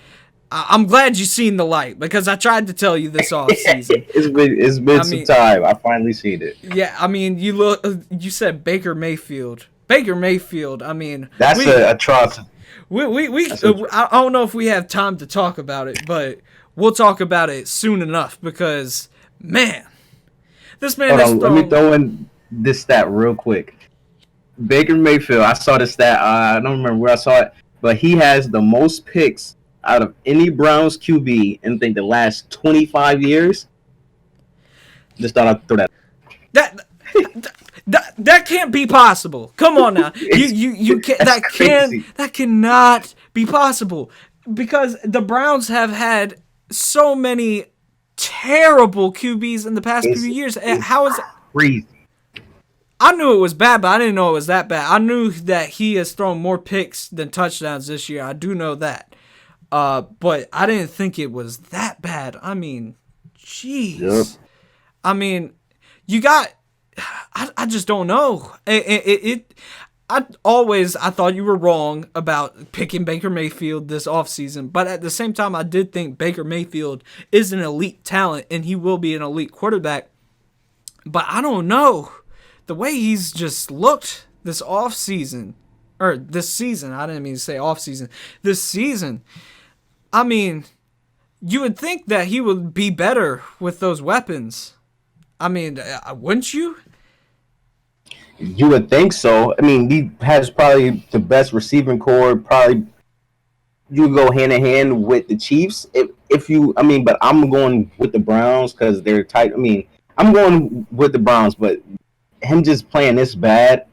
I'm glad you seen the light because I tried to tell you this off season. it's been some time. I finally seen it. Yeah, I mean, you said Baker Mayfield. Baker Mayfield. I mean, that's an atrocity. I don't know if we have time to talk about it, but we'll talk about it soon enough because man, this man. Let me throw in this stat real quick. Baker Mayfield. I saw the stat. I don't remember where I saw it, but he has the most picks out of any Browns QB in, I think, the last 25 years. Just thought I'd throw that. That can't be possible. Come on now. You can't, that cannot be possible because the Browns have had so many terrible QBs in the past few years. How is it crazy? I knew it was bad, but I didn't know it was that bad. I knew that he has thrown more picks than touchdowns this year. I do know that. But I didn't think it was that bad. I mean, jeez. Yep. I mean, you got. I just don't know. I thought you were wrong about picking Baker Mayfield this offseason, but at the same time, I did think Baker Mayfield is an elite talent and he will be an elite quarterback. But I don't know. The way he's just looked this offseason, or this season, I didn't mean to say offseason, this season. I mean, you would think that he would be better with those weapons. I mean, wouldn't you? You would think so. I mean, he has probably the best receiving core. Probably you go hand in hand with the Chiefs. But I'm going with the Browns because they're tight. I mean, I'm going with the Browns, but him just playing this bad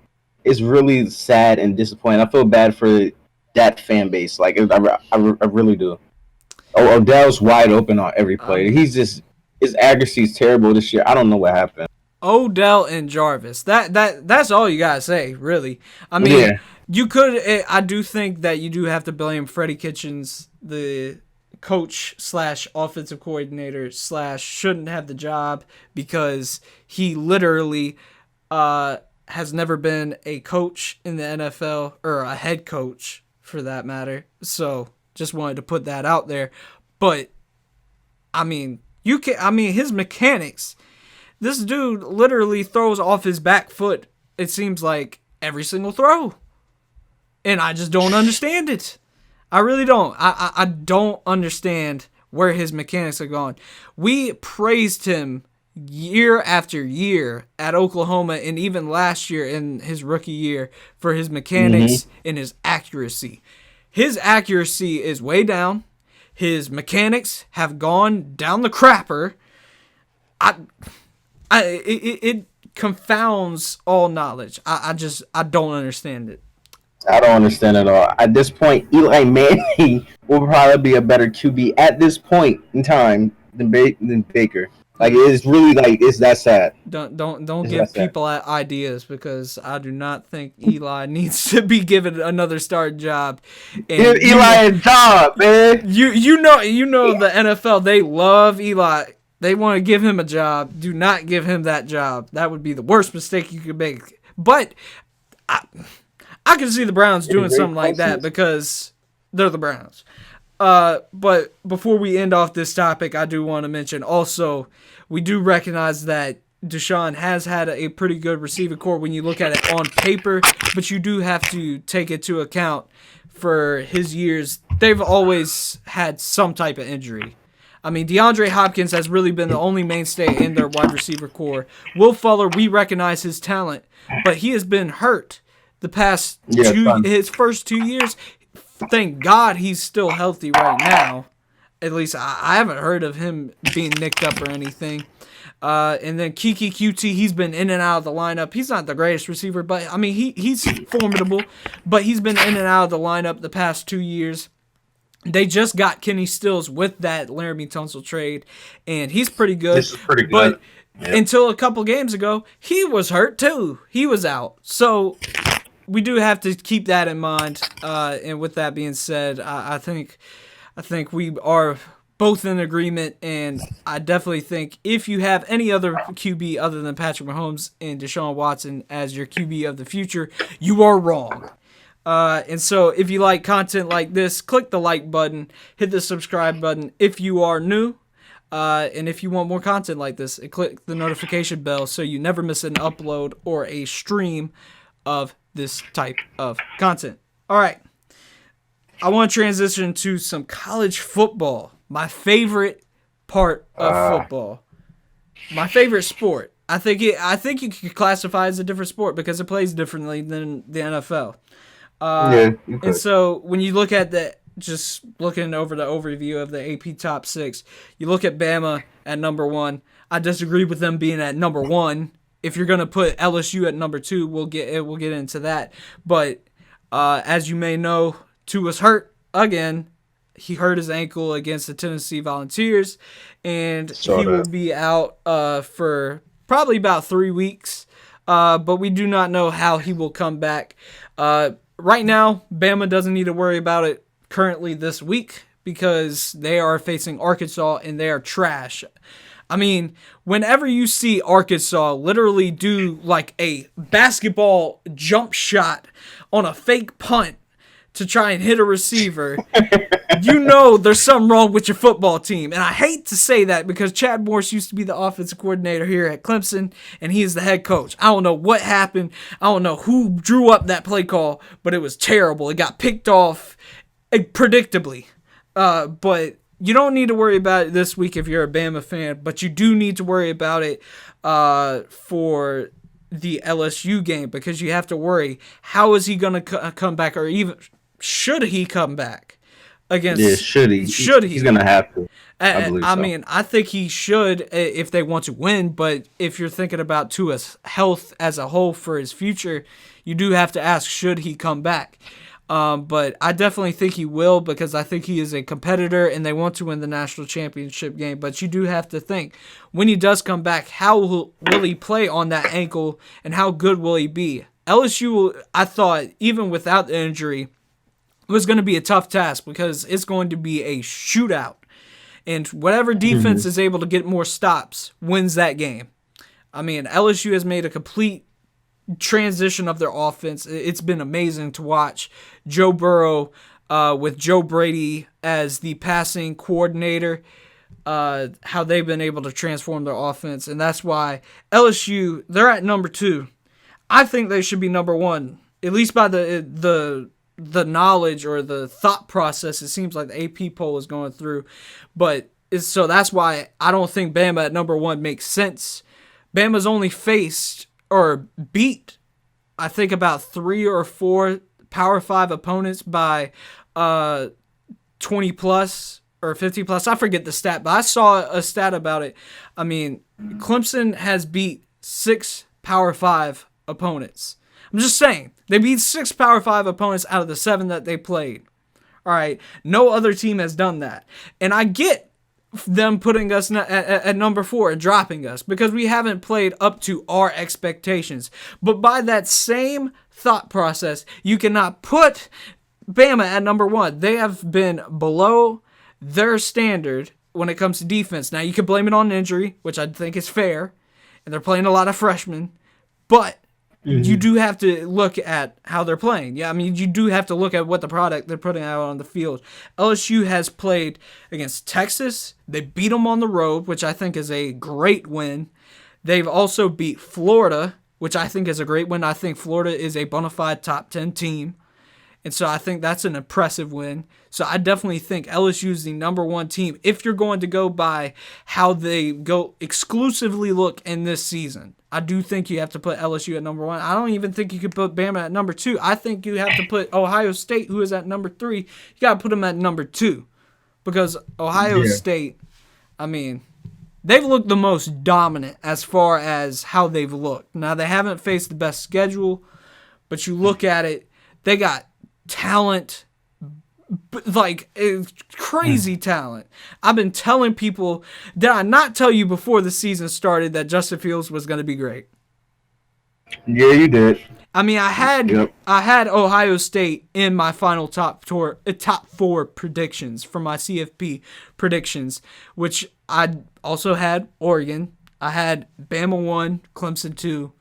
is really sad and disappointing. I feel bad for that fan base. Like, I really do. Odell's wide open on every play. His accuracy is terrible this year. I don't know what happened. Odell and Jarvis. That's all you gotta say, really. I mean, you could. I do think that you do have to blame Freddie Kitchens, the coach / offensive coordinator / shouldn't have the job because he literally has never been a coach in the NFL or a head coach for that matter. So just wanted to put that out there. But I mean, his mechanics. This dude literally throws off his back foot, it seems like, every single throw. And I just don't understand it. I really don't. I don't understand where his mechanics are going. We praised him year after year at Oklahoma and even last year in his rookie year for his mechanics and his accuracy. His accuracy is way down. His mechanics have gone down the crapper. It confounds all knowledge. I don't understand it. I don't understand it at all. At this point, Eli Manning will probably be a better QB at this point in time than Baker. Like it's really like it's that sad. Don't It's that give sad. people ideas because I do not think Eli needs to be given another starting job. Give And Eli a job, man. you know the NFL, they love Eli. They want to give him a job. Do not give him that job. That would be the worst mistake you could make. But I can see the Browns doing Great something like that questions. because they're the Browns. But before we end off this topic, I do want to mention also we do recognize that Deshaun has had a pretty good receiving core when you look at it on paper, but you do have to take into account for his years, they've always had some type of injury. I mean, DeAndre Hopkins has really been the only mainstay in their wide receiver core. Will Fuller, we recognize his talent, but he has been hurt the past Yeah, son. his first 2 years. Thank God he's still healthy right now. At least I haven't heard of him being nicked up or anything. And then Kiki QT, he's been in and out of the lineup. He's not the greatest receiver, but I mean he's formidable. But he's been in and out of the lineup the past 2 years. They just got Kenny Stills with that Laramie Tunsil trade, and he's pretty good. This is pretty But good. Yep. until a couple games ago, he was hurt too. He was out. So we do have to keep that in mind. And with that being said, I think we are both in agreement, and I definitely think if you have any other QB other than Patrick Mahomes and Deshaun Watson as your QB of the future, you are wrong. And so if you like content like this, click the like button, hit the subscribe button if you are new. And if you want more content like this, click the notification bell so you never miss an upload or a stream of this type of content. All right. I want to transition to some college football. My favorite part of football. My favorite sport. I think you could classify it as a different sport because it plays differently than the NFL. Yeah, you And could. so when you look at just looking over the overview of the AP top 6, you look at Bama at number 1. I disagree with them being at number 1. If you're gonna put LSU at number 2, we'll get into that. But as you may know, Tua's hurt again. He hurt his ankle against the Tennessee Volunteers, and he will be out for probably about 3 weeks. But we do not know how he will come back. Right now, Bama doesn't need to worry about it currently this week because they are facing Arkansas and they are trash. I mean, whenever you see Arkansas literally do like a basketball jump shot on a fake punt to try and hit a receiver, you know there's something wrong with your football team. And I hate to say that because Chad Morris used to be the offensive coordinator here at Clemson, and he is the head coach. I don't know what happened. I don't know who drew up that play call, but it was terrible. It got picked off predictably. But you don't need to worry about it this week if you're a Bama fan, but you do need to worry about it for the LSU game because you have to worry, how is he going to come back, or even should he come back against? Yeah, should he? Should he? He's gonna have to. I believe so. mean, I think he should if they want to win. But if you're thinking about Tua's health as a whole for his future, you do have to ask, should he come back? But I definitely think he will because I think he is a competitor and they want to win the national championship game. But you do have to think, when he does come back, how will he play on that ankle and how good will he be? LSU, I thought, even without the injury, was going to be a tough task because it's going to be a shootout. And whatever defense is able to get more stops wins that game. I mean, LSU has made a complete transition of their offense. It's been amazing to watch Joe Burrow with Joe Brady as the passing coordinator, how they've been able to transform their offense. And that's why LSU, they're at number 2. I think they should be number 1, at least by the knowledge or the thought process it seems like the AP poll is going through. But so that's why I don't think Bama at number 1 makes sense. Bama's only faced or beat, I think, about 3 or 4 Power 5 opponents by 20 plus or 50 plus. I forget the stat, but I saw a stat about it. I mean, Clemson has beat 6 Power 5 opponents. I'm just saying, they beat 6 Power 5 opponents out of the 7 that they played. All right, no other team has done that. And I get them putting us at number 4 and dropping us because we haven't played up to our expectations. But by that same thought process, you cannot put Bama at number 1. They have been below their standard when it comes to defense. Now, you can blame it on injury, which I think is fair, and they're playing a lot of freshmen, but you do have to look at how they're playing. Yeah, I mean, you do have to look at what the product they're putting out on the field. LSU has played against Texas. They beat them on the road, which I think is a great win. They've also beat Florida, which I think is a great win. I think Florida is a bona fide top 10 team. And so I think that's an impressive win. So I definitely think LSU is the number 1 team if you're going to go by how they go exclusively look in this season. I do think you have to put LSU at number 1. I don't even think you could put Bama at number 2. I think you have to put Ohio State, who is at number 3. You got to put them at number 2 because Ohio State, I mean, they've looked the most dominant as far as how they've looked. Now, they haven't faced the best schedule, but you look at it, they got talent, like crazy talent. I've been telling people, did I not tell you before the season started that Justin Fields was going to be great? Yeah, you did. I mean, I had Ohio State in my final top 4 predictions for my CFB predictions, which I also had Oregon. I had Bama 1, Clemson 2,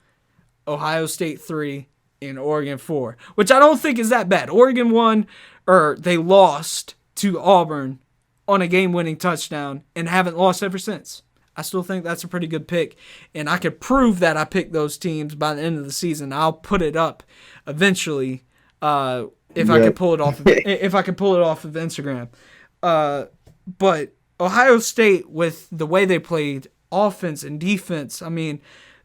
Ohio State 3, in Oregon 4, which I don't think is that bad. Oregon won, or they lost to Auburn on a game-winning touchdown and haven't lost ever since. I still think that's a pretty good pick, and I could prove that I picked those teams by the end of the season. I'll put it up eventually if I could pull it off. If I could pull it off of Instagram, but Ohio State, with the way they played offense and defense, I mean,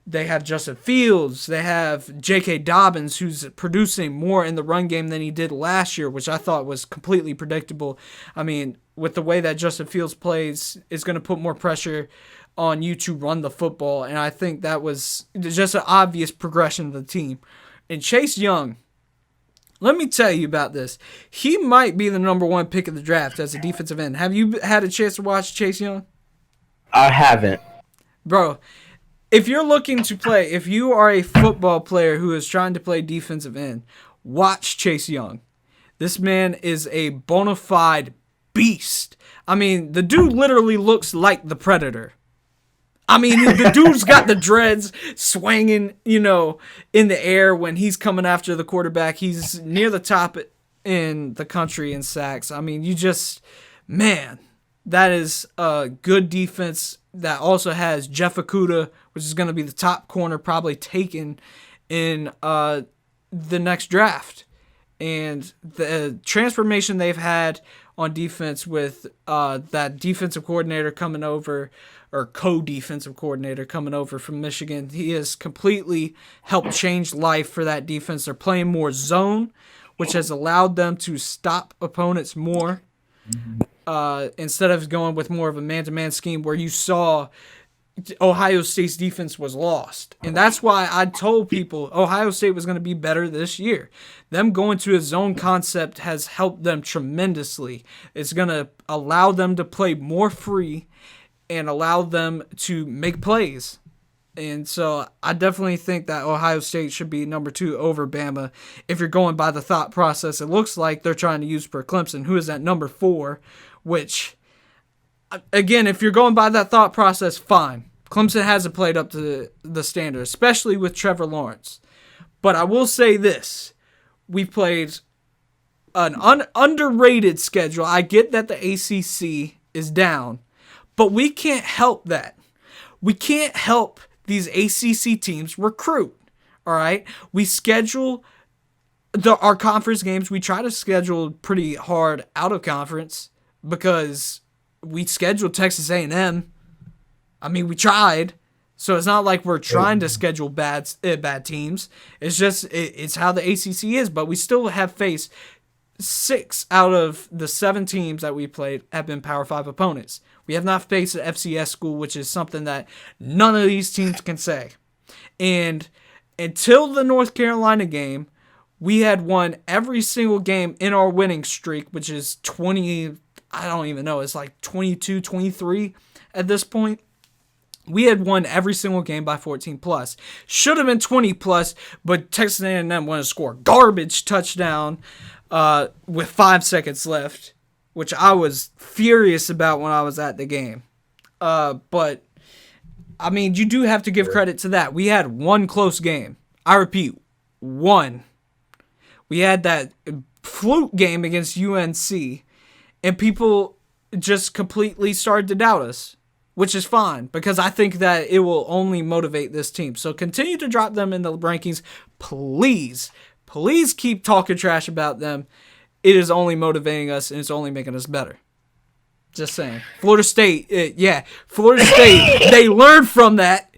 they have Justin Fields. They have J.K. Dobbins, who's producing more in the run game than he did last year, which I thought was completely predictable. I mean, with the way that Justin Fields plays, is going to put more pressure on you to run the football, and I think that was just an obvious progression of the team. And Chase Young, let me tell you about this. He might be the number 1 pick of the draft as a defensive end. Have you had a chance to watch Chase Young? I haven't. Bro, if you're looking to play, if you are a football player who is trying to play defensive end, watch Chase Young. This man is a bona fide beast. I mean, the dude literally looks like the Predator. I mean, the dude's got the dreads swinging, in the air when he's coming after the quarterback. He's near the top in the country in sacks. I mean, man, that is a good defense that also has Jeff Okudah, which is going to be the top corner probably taken in the next draft. And the transformation they've had on defense with that defensive coordinator coming over, or co-defensive coordinator coming over from Michigan, he has completely helped change life for that defense. They're playing more zone, which has allowed them to stop opponents more. Instead of going with more of a man-to-man scheme where you saw Ohio State's defense was lost. And that's why I told people Ohio State was going to be better this year. Them going to a zone concept has helped them tremendously. It's going to allow them to play more free and allow them to make plays. And so I definitely think that Ohio State should be number 2 over Bama if you're going by the thought process. It looks like they're trying to use per Clemson, who is at number 4, which, again, if you're going by that thought process, fine. Clemson hasn't played up to the standard, especially with Trevor Lawrence. But I will say this. We've played an underrated schedule. I get that the ACC is down, but we can't help that. We can't help these ACC teams recruit, all right? We schedule our conference games. We try to schedule pretty hard out of conference because we scheduled Texas A&M. I mean, we tried. So it's not like we're trying to schedule bad teams. It's just it's how the ACC is. But we still have faced 6 out of the 7 teams that we played have been Power 5 opponents. We have not faced an FCS school, which is something that none of these teams can say. And until the North Carolina game, we had won every single game in our winning streak, which is 20, I don't even know. It's like 22, 23 at this point. We had won every single game by 14 plus. Should have been 20 plus, but Texas A&M wanted to score garbage touchdown with 5 seconds left, which I was furious about when I was at the game. But, I mean, you do have to give credit to that. We had one close game. I repeat, one. We had that fluke game against UNC, and people just completely started to doubt us, which is fine because I think that it will only motivate this team. So continue to drop them in the rankings. Please, please keep talking trash about them. It is only motivating us, and it's only making us better. Just saying. Florida State, Florida State, they learned from that.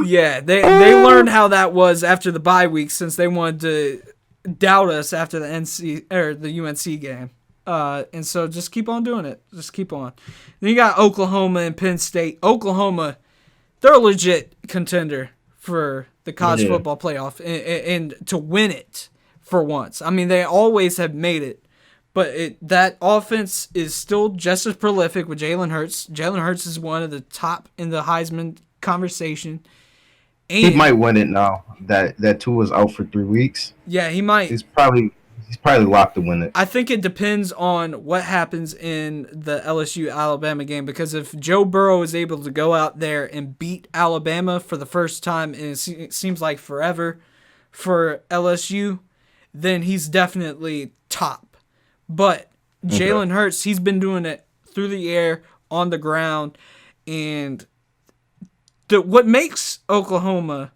Yeah, they learned how that was after the bye week since they wanted to doubt us after the UNC game. And so just keep on doing it. Just keep on. Then you got Oklahoma and Penn State. Oklahoma, they're a legit contender for the college football playoff and to win it for once. I mean, they always have made it, but that offense is still just as prolific with Jalen Hurts. Jalen Hurts is one of the top in the Heisman conversation. And he might win it now that Tua's out for 3 weeks. Yeah, he might. He's probably locked to win it. I think it depends on what happens in the LSU-Alabama game, because if Joe Burrow is able to go out there and beat Alabama for the first time, and it seems like forever for LSU, then he's definitely top. But Jalen Hurts, he's been doing it through the air, on the ground, and what makes Oklahoma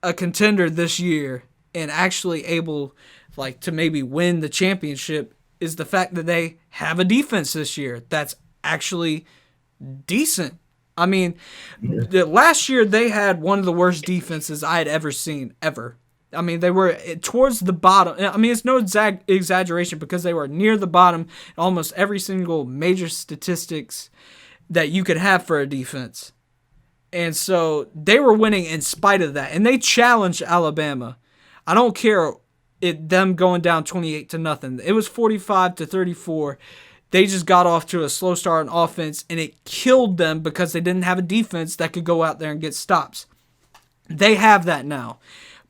a contender this year and actually able to maybe win the championship is the fact that they have a defense this year that's actually decent. I mean, last year they had one of the worst defenses I had ever seen, ever. I mean, they were towards the bottom. I mean, it's no exaggeration because they were near the bottom in almost every single major statistics that you could have for a defense. And so they were winning in spite of that. And they challenged Alabama. I don't care them going down 28-0. It was 45-34. They just got off to a slow start on offense, and it killed them because they didn't have a defense that could go out there and get stops. They have that now.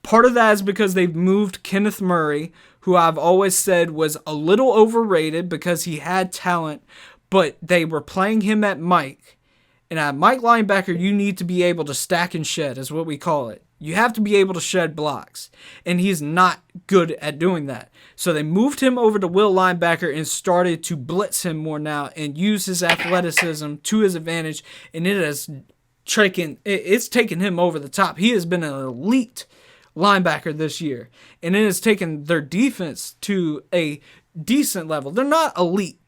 Part of that is because they've moved Kenneth Murray, who I've always said was a little overrated because he had talent, but they were playing him at Mike. And at Mike linebacker, you need to be able to stack and shed, is what we call it. You have to be able to shed blocks, and he's not good at doing that. So they moved him over to will linebacker and started to blitz him more now and use his athleticism to his advantage, and it's taken him over the top. He has been an elite linebacker this year, and it has taken their defense to a decent level. They're not elite.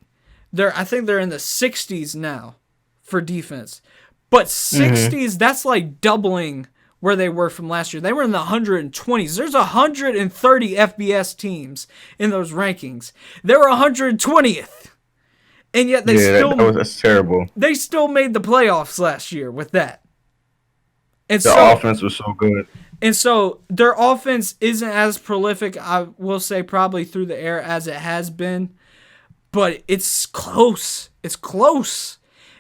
I think they're in the 60s now for defense. But 60s, that's like doubling where they were from last year. They were in the 120s. There's 130 FBS teams in those rankings. They were 120th. And yet that's terrible. They still made the playoffs last year with that. And the offense was so good. And so their offense isn't as prolific, I will say, probably through the air as it has been. But it's close. It's close.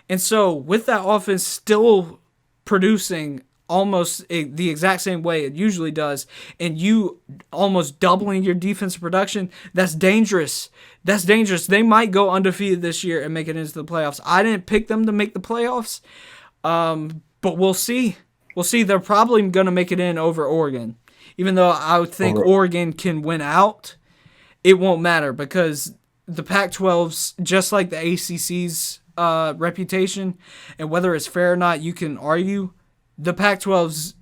And so with that offense still producing almost the exact same way it usually does, and you almost doubling your defensive production, that's dangerous. That's dangerous. They might go undefeated this year and make it into the playoffs. I didn't pick them to make the playoffs, but we'll see. We'll see. They're probably going to make it in over Oregon. Even though I would think Oregon can win out, it won't matter because the Pac-12's just like the ACC's reputation, and whether it's fair or not, you can argue. The Pac-12's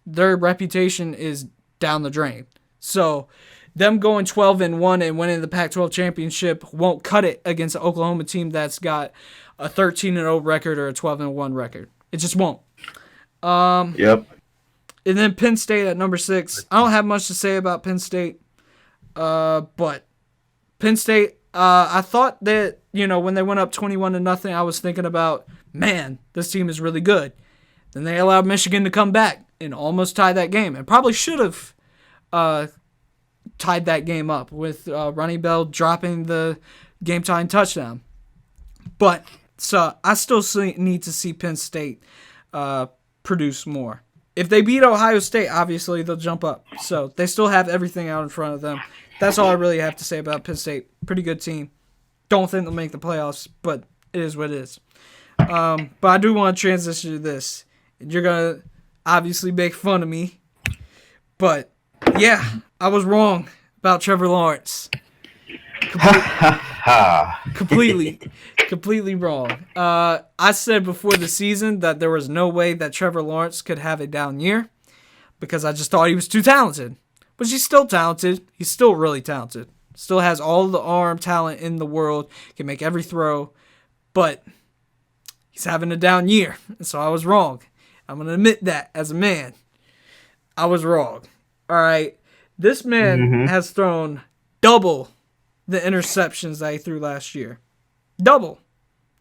their reputation is down the drain. So them going 12-1 and winning the Pac-12 championship won't cut it against an Oklahoma team that's got a 13-0 record or a 12-1 record. It just won't. Yep. And then Penn State at number 6. I don't have much to say about Penn State, but Penn State, I thought that, when they went up 21-0, I was thinking about, man, this team is really good. Then they allowed Michigan to come back and almost tie that game, and probably should have tied that game up with Ronnie Bell dropping the game-tying touchdown. But so I still need to see Penn State produce more. If they beat Ohio State, obviously they'll jump up. So they still have everything out in front of them. That's all I really have to say about Penn State. Pretty good team. Don't think they'll make the playoffs, but it is what it is. But I do want to transition to this. You're going to obviously make fun of me. But, yeah, I was wrong about Trevor Lawrence. Completely wrong. I said before the season that there was no way that Trevor Lawrence could have a down year because I just thought he was too talented. But he's still talented. He's still really talented. Still has all the arm talent in the world. Can make every throw. But he's having a down year. And so I was wrong. I'm going to admit that as a man. I was wrong. All right. This man has thrown double the interceptions that he threw last year. Double.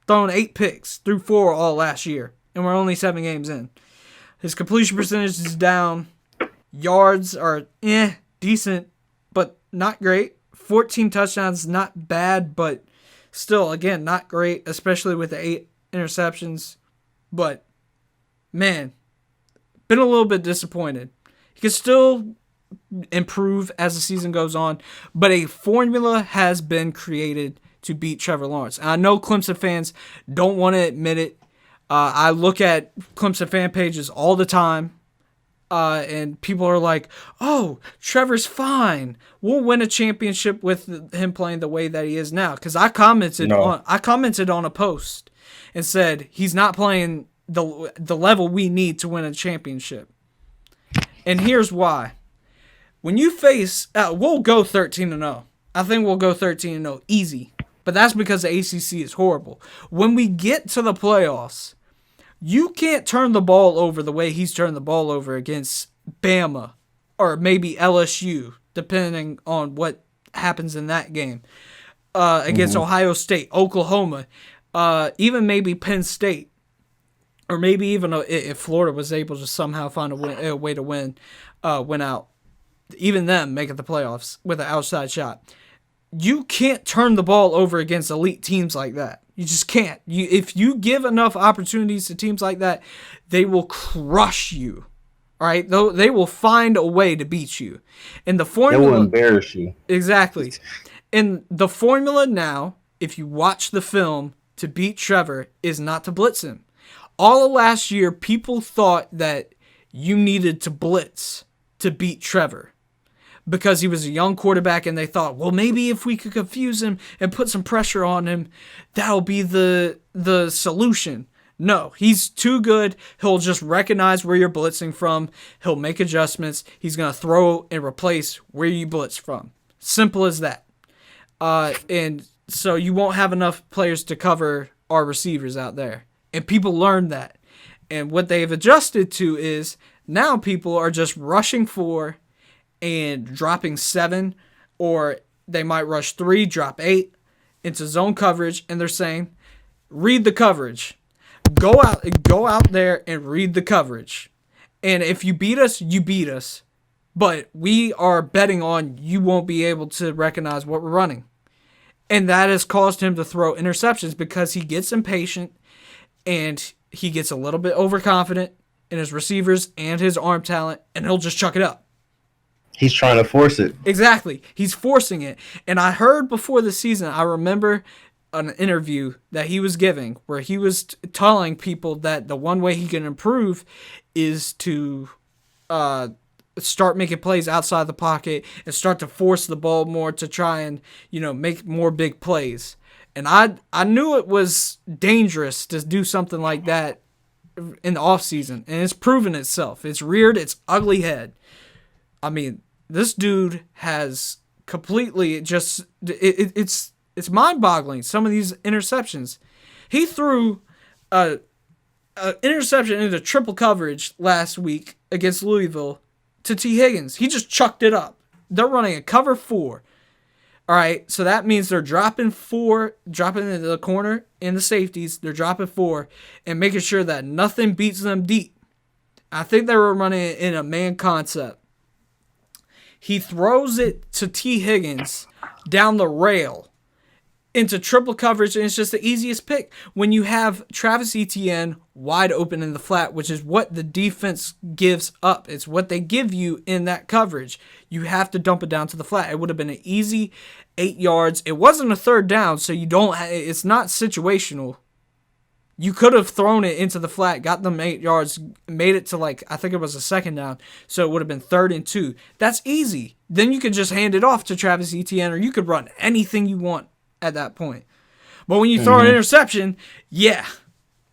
Thrown 8 picks. Threw 4 all last year. And we're only 7 games in. His completion percentage is down. Yards are decent, but not great. 14 touchdowns, not bad, but still, again, not great, especially with the 8 interceptions. But, man, been a little bit disappointed. He can still improve as the season goes on, but a formula has been created to beat Trevor Lawrence. And I know Clemson fans don't want to admit it. I look at Clemson fan pages all the time, and people are like, "Oh, Trevor's fine. We'll win a championship with him playing the way that he is now." Because I commented on a post and said he's not playing the level we need to win a championship. And here's why. When you face, we'll go 13-0. I think we'll go 13-0 easy. But that's because the ACC is horrible. When we get to the playoffs, you can't turn the ball over the way he's turned the ball over against Bama or maybe LSU, depending on what happens in that game. Against Ohio State, Oklahoma, even maybe Penn State, or maybe even if Florida was able to somehow find a way to win out. Even them making the playoffs with an outside shot. You can't turn the ball over against elite teams like that. You just can't. If you give enough opportunities to teams like that, they will crush you. All right? They will find a way to beat you. And the formula, they will embarrass you. Exactly. And the formula now, if you watch the film to beat Trevor, is not to blitz him. All of last year, people thought that you needed to blitz to beat Trevor, because he was a young quarterback, and they thought, well, maybe if we could confuse him and put some pressure on him, that'll be the solution. No, he's too good. He'll just recognize where you're blitzing from. He'll make adjustments. He's going to throw and replace where you blitz from. Simple as that. And so you won't have enough players to cover our receivers out there. And people learned that. And what they've adjusted to is now people are just rushing 4 and dropping 7, or they might rush 3, drop 8 into zone coverage, and they're saying, read the coverage. Go out there and read the coverage. And if you beat us, you beat us. But we are betting on you won't be able to recognize what we're running. And that has caused him to throw interceptions because he gets impatient and he gets a little bit overconfident in his receivers and his arm talent, and he'll just chuck it up. He's trying to force it. Exactly. He's forcing it. And I heard before the season, I remember an interview that he was giving where he was telling people that the one way he can improve is to start making plays outside the pocket and start to force the ball more to try and, make more big plays. And I knew it was dangerous to do something like that in the offseason, and it's proven itself. It's reared its ugly head. I mean, this dude has completely just it's mind-boggling, some of these interceptions. He threw an interception into triple coverage last week against Louisville to T. Higgins. He just chucked it up. They're running a cover 4. All right, so that means they're dropping into the corner in the safeties. They're dropping 4 and making sure that nothing beats them deep. I think they were running it in a man concept. He throws it to T. Higgins down the rail, into triple coverage, and it's just the easiest pick. When you have Travis Etienne wide open in the flat, which is what the defense gives up, it's what they give you in that coverage. You have to dump it down to the flat. It would have been an easy 8 yards. It wasn't a third down, so it's not situational. You could have thrown it into the flat, got them 8 yards, made it to I think it was a second down, so it would have been 3rd and 2. That's easy. Then you could just hand it off to Travis Etienne, or you could run anything you want at that point. But when you throw an interception, yeah,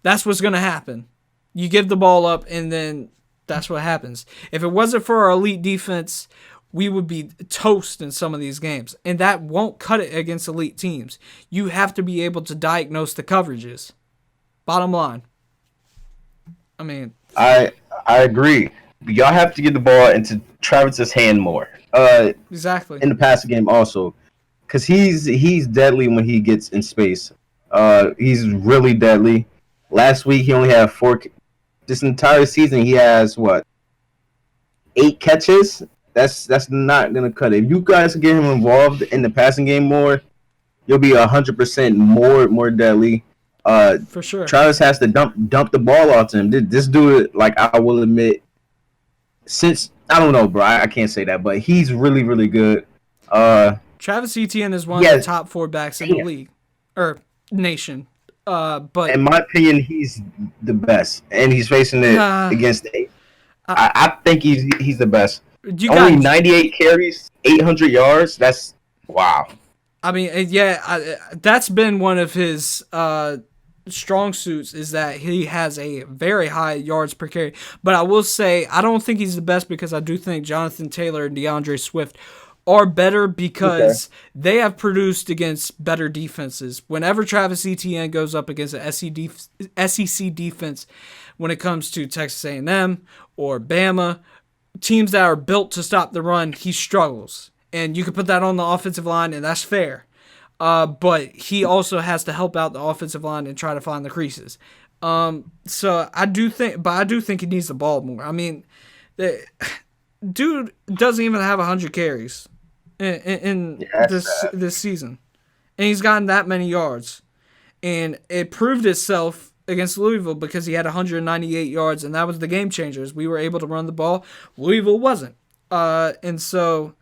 that's what's going to happen. You give the ball up, and then that's what happens. If it wasn't for our elite defense, we would be toast in some of these games, and that won't cut it against elite teams. You have to be able to diagnose the coverages. Bottom line. I mean, I agree. Y'all have to get the ball into Travis's hand more. Exactly. In the passing game also, because he's deadly when he gets in space. He's really deadly. Last week he only had 4. This entire season he has 8 catches. That's not gonna cut it. If you guys get him involved in the passing game more, you'll be 100% more deadly. For sure. Travis has to dump the ball off to him. This dude, I will admit, since I don't know, bro, I can't say that, but he's really, really good. Travis Etienne is one of the top 4 backs in the league or nation. But in my opinion, he's the best, and he's facing it against 8. I think he's the best. Only 98 carries, 800 yards. That's wow. I mean, that's been one of his strong suits, is that he has a very high yards per carry. But I will say, I don't think he's the best, because I do think Jonathan Taylor and DeAndre Swift are better, because they have produced against better defenses. Whenever Travis Etienne goes up against an SEC defense, when it comes to Texas A&M or Bama, teams that are built to stop the run, he struggles. And you can put that on the offensive line, and that's fair. But he also has to help out the offensive line and try to find the creases. So I do think he needs the ball more. I mean, the dude doesn't even have 100 carries in this season, and he's gotten that many yards. And it proved itself against Louisville, because he had 198 yards, and that was the game changers. We were able to run the ball. Louisville wasn't. And so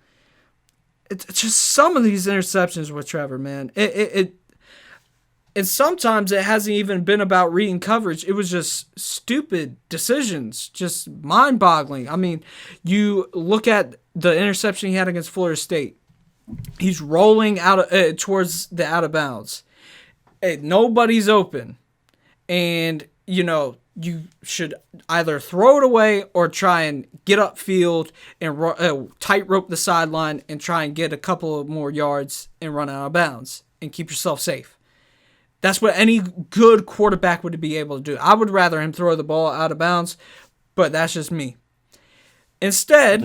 it's just some of these interceptions with Trevor, man. And sometimes it hasn't even been about reading coverage. It was just stupid decisions, just mind-boggling. I mean, you look at the interception he had against Florida State. He's rolling out towards the out of bounds. Nobody's open. And, you should either throw it away or try and get upfield and tightrope the sideline and try and get a couple of more yards and run out of bounds and keep yourself safe. That's what any good quarterback would be able to do. I would rather him throw the ball out of bounds, but that's just me. Instead,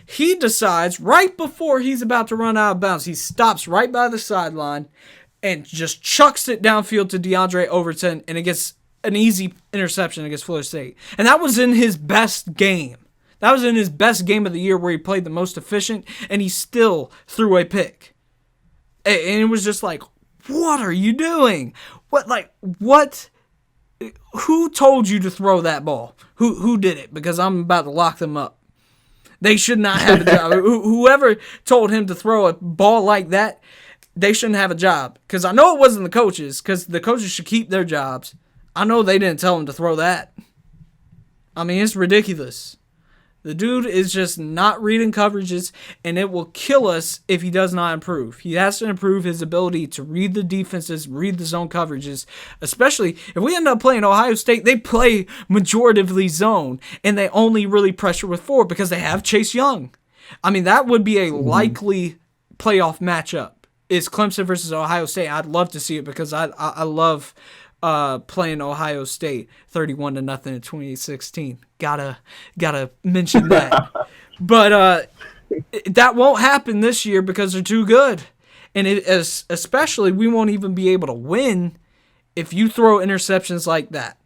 he decides right before he's about to run out of bounds, he stops right by the sideline and just chucks it downfield to DeAndre Overton, and it gets an easy interception against Florida State. And that was in his best game. That was in his best game of the year, where he played the most efficient, and he still threw a pick. And it was just like, what are you doing? What? Who told you to throw that ball? Who did it? Because I'm about to lock them up. They should not have a job. Whoever told him to throw a ball like that, they shouldn't have a job. Because I know it wasn't the coaches, because the coaches should keep their jobs. I know they didn't tell him to throw that. I mean, it's ridiculous. The dude is just not reading coverages, and it will kill us if he does not improve. He has to improve his ability to read the defenses, read the zone coverages, especially if we end up playing Ohio State. They play majoritively zone, and they only really pressure with 4 because they have Chase Young. I mean, that would be a likely playoff matchup, is Clemson versus Ohio State. I'd love to see it, because I love playing Ohio State 31-0 in 2016. Gotta mention that. But that won't happen this year because they're too good. And especially, we won't even be able to win if you throw interceptions like that.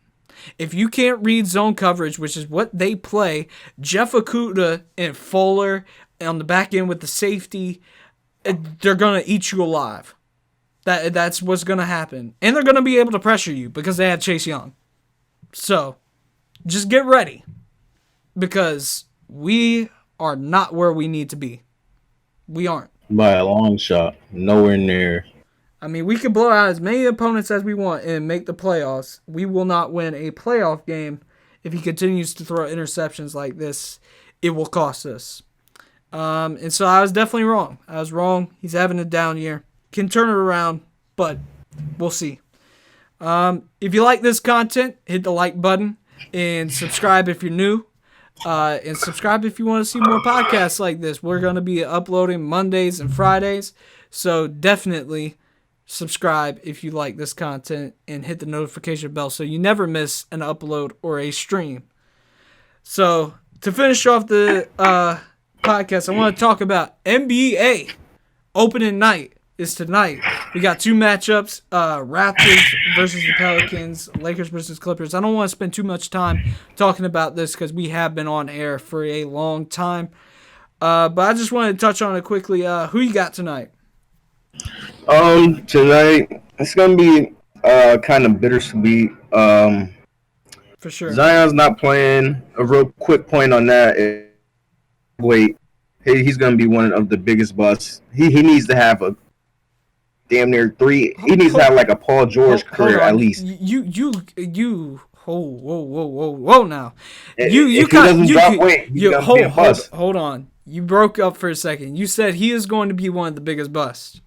If you can't read zone coverage, which is what they play, Jeff Okudah and Fuller on the back end with the safety, they're gonna eat you alive. That's what's gonna happen, and they're gonna be able to pressure you because they have Chase Young. So, just get ready, because we are not where we need to be. We aren't. By a long shot, nowhere near. I mean, we can blow out as many opponents as we want and make the playoffs. We will not win a playoff game if he continues to throw interceptions like this. It will cost us. And so I was definitely wrong. I was wrong. He's having a down year. Can turn it around, but we'll see. If you like this content, hit the like button and subscribe if you're new. And subscribe if you want to see more podcasts like this. We're going to be uploading Mondays and Fridays. So definitely subscribe if you like this content and hit the notification bell so you never miss an upload or a stream. So to finish off the podcast, I want to talk about NBA opening night is tonight. We got two matchups, Raptors versus the Pelicans, Lakers versus Clippers. I don't want to spend too much time talking about this because we have been on air for a long time. But I just wanted to touch on it quickly. Who you got tonight? Tonight it's gonna be kind of bittersweet. For sure. Zion's not playing. A real quick point on that is, he's gonna be one of the biggest busts. He needs to have a damn near 3. He needs to have like a Paul George career at least. You. Whoa now. Hold on. You broke up for a second. You said he is going to be one of the biggest busts.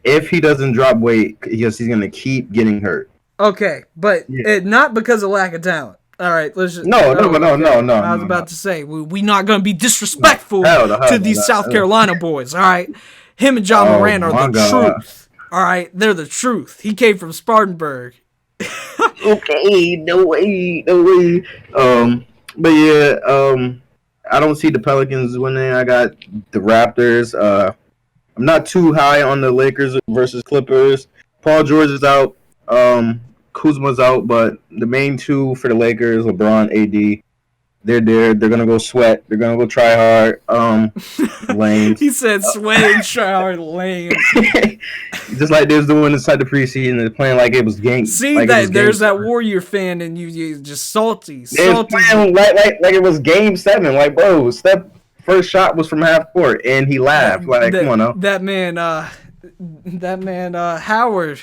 If he doesn't drop weight, because he's going to keep getting hurt. Okay, but not because of lack of talent. All right, let's just... No. I was about to say, we not going to be disrespectful to these South Carolina boys, all right? Him and John Moran are the truth, all right? They're the truth. He came from Spartanburg. Okay, no way. But yeah, I don't see the Pelicans winning. I got the Raptors. I'm not too high on the Lakers versus Clippers. Paul George is out. Kuzma's out, but the main two for the Lakers, LeBron, AD, they're there. They're gonna go sweat. They're gonna go try hard. Lame. He said sweat and try hard. Lame. Just like they was doing inside the preseason, they're playing like it was game. See like that there's that Warrior fan, and you just salty. They was playing like it was game 7. Like, bro, Steph first shot was from half court, and he laughed. Like, come on now. That man, Howard.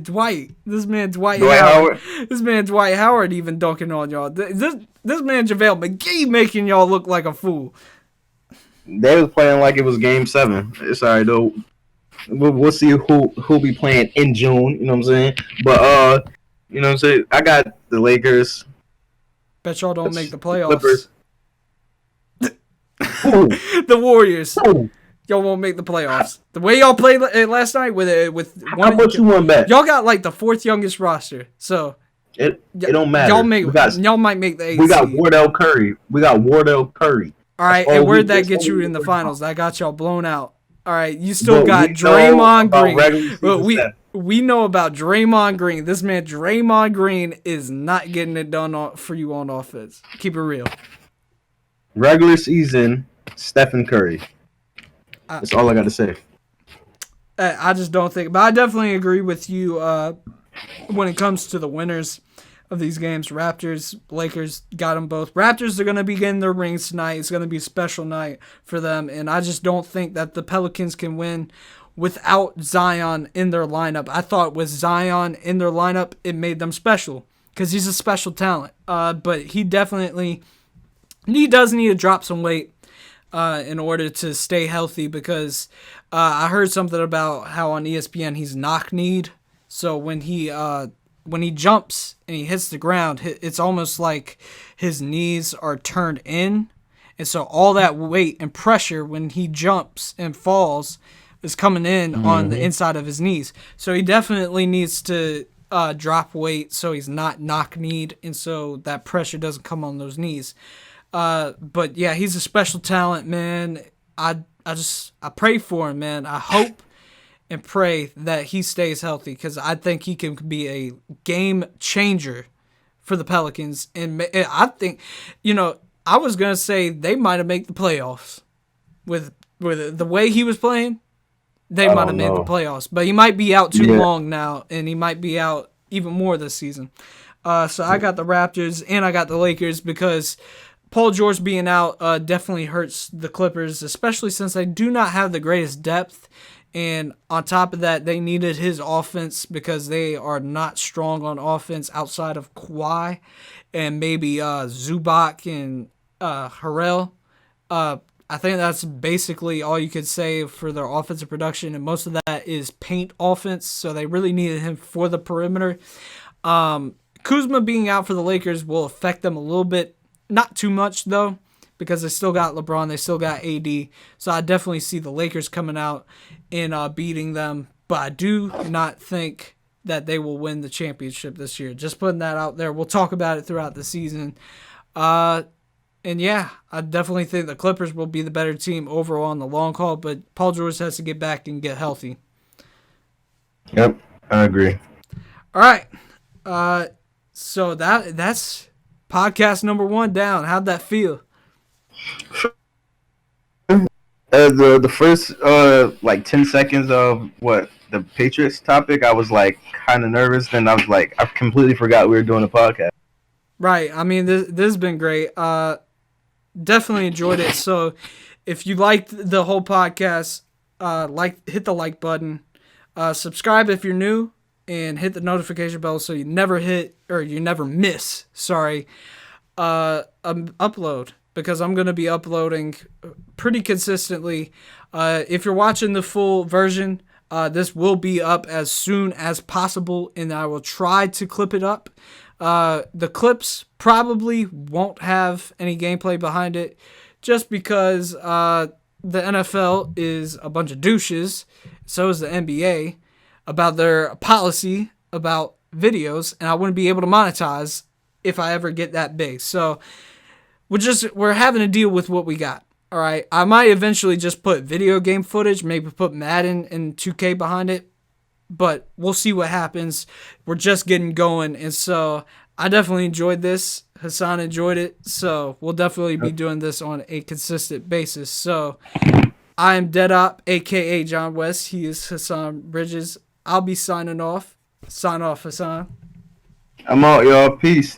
Dwight. This man Dwight Howard. This man Dwight Howard even dunking on y'all. This man JaVale McGee making y'all look like a fool. They was playing like it was game 7. It's alright though. We'll see who'll be playing in June. You know what I'm saying? But you know what I'm saying. I got the Lakers. Bet y'all don't make the playoffs. The Warriors. Y'all won't make the playoffs. The way y'all played last night with one. How much you want bet? Y'all got like the 4th youngest roster, so it don't matter. Y'all might make the 8th. We got Wardell Curry. All right, and where'd that get you in the finals? I got y'all blown out. All right, you still got Draymond Green. But we know about Draymond Green. This man Draymond Green is not getting it done for you on offense. Keep it real. Regular season, Stephen Curry. That's all I got to say. I just don't think, but I definitely agree with you when it comes to the winners of these games. Raptors, Lakers, got them both. Raptors are going to be getting their rings tonight. It's going to be a special night for them, and I just don't think that the Pelicans can win without Zion in their lineup. I thought with Zion in their lineup, it made them special because he's a special talent. But he does need to drop some weight in order to stay healthy, because I heard something about how on ESPN he's knock-kneed. So when he jumps and he hits the ground, it's almost like his knees are turned in. And so all that weight and pressure when he jumps and falls is coming in on the inside of his knees. So he definitely needs to drop weight so he's not knock-kneed, and so that pressure doesn't come on those knees. But yeah, he's a special talent, man. I pray for him, man. I hope and pray that he stays healthy, because I think he can be a game changer for the Pelicans. And I think, I was going to say they might have made the playoffs with with the way he was playing, they I might have don't made the know. playoffs. But he might be out too Yeah. long now, and he might be out even more this season. So I got the Raptors and I got the Lakers because Paul George being out definitely hurts the Clippers, especially since they do not have the greatest depth. And on top of that, they needed his offense because they are not strong on offense outside of Kawhi and maybe Zubac and Harrell. I think that's basically all you could say for their offensive production, and most of that is paint offense, so they really needed him for the perimeter. Kuzma being out for the Lakers will affect them a little bit, not too much though, because they still got LeBron, they still got AD, so I definitely see the Lakers coming out and beating them, but I do not think that they will win the championship this year. Just putting that out there. We'll talk about it throughout the season. And yeah, I definitely think the Clippers will be the better team overall in the long haul, but Paul George has to get back and get healthy. Yep, I agree. All right. So that's podcast number 1 down. How'd that feel? The first like 10 seconds of the Patriots topic, I was like kind of nervous. Then I was like, I completely forgot we were doing a podcast. Right. I mean, this has been great. Definitely enjoyed it. So if you liked the whole podcast, hit the like button. Subscribe if you're new, and hit the notification bell so you never miss upload, because I'm going to be uploading pretty consistently. If you're watching the full version, this will be up as soon as possible, and I will try to clip it up. The clips probably won't have any gameplay behind it, just because the NFL is a bunch of douches. So is the NBA about their policy about videos, and I wouldn't be able to monetize if I ever get that big. So we're having to deal with what we got. All right, I might eventually just put video game footage, maybe put Madden and 2K behind it, but we'll see what happens. We're just getting going, and so I definitely enjoyed this. Hasan enjoyed it, so we'll definitely be doing this on a consistent basis. So I am Deadop, a.k.a. John West. He is Hasan Bridges. I'll be signing off. Sign off, Hasan. I'm out, y'all. Peace.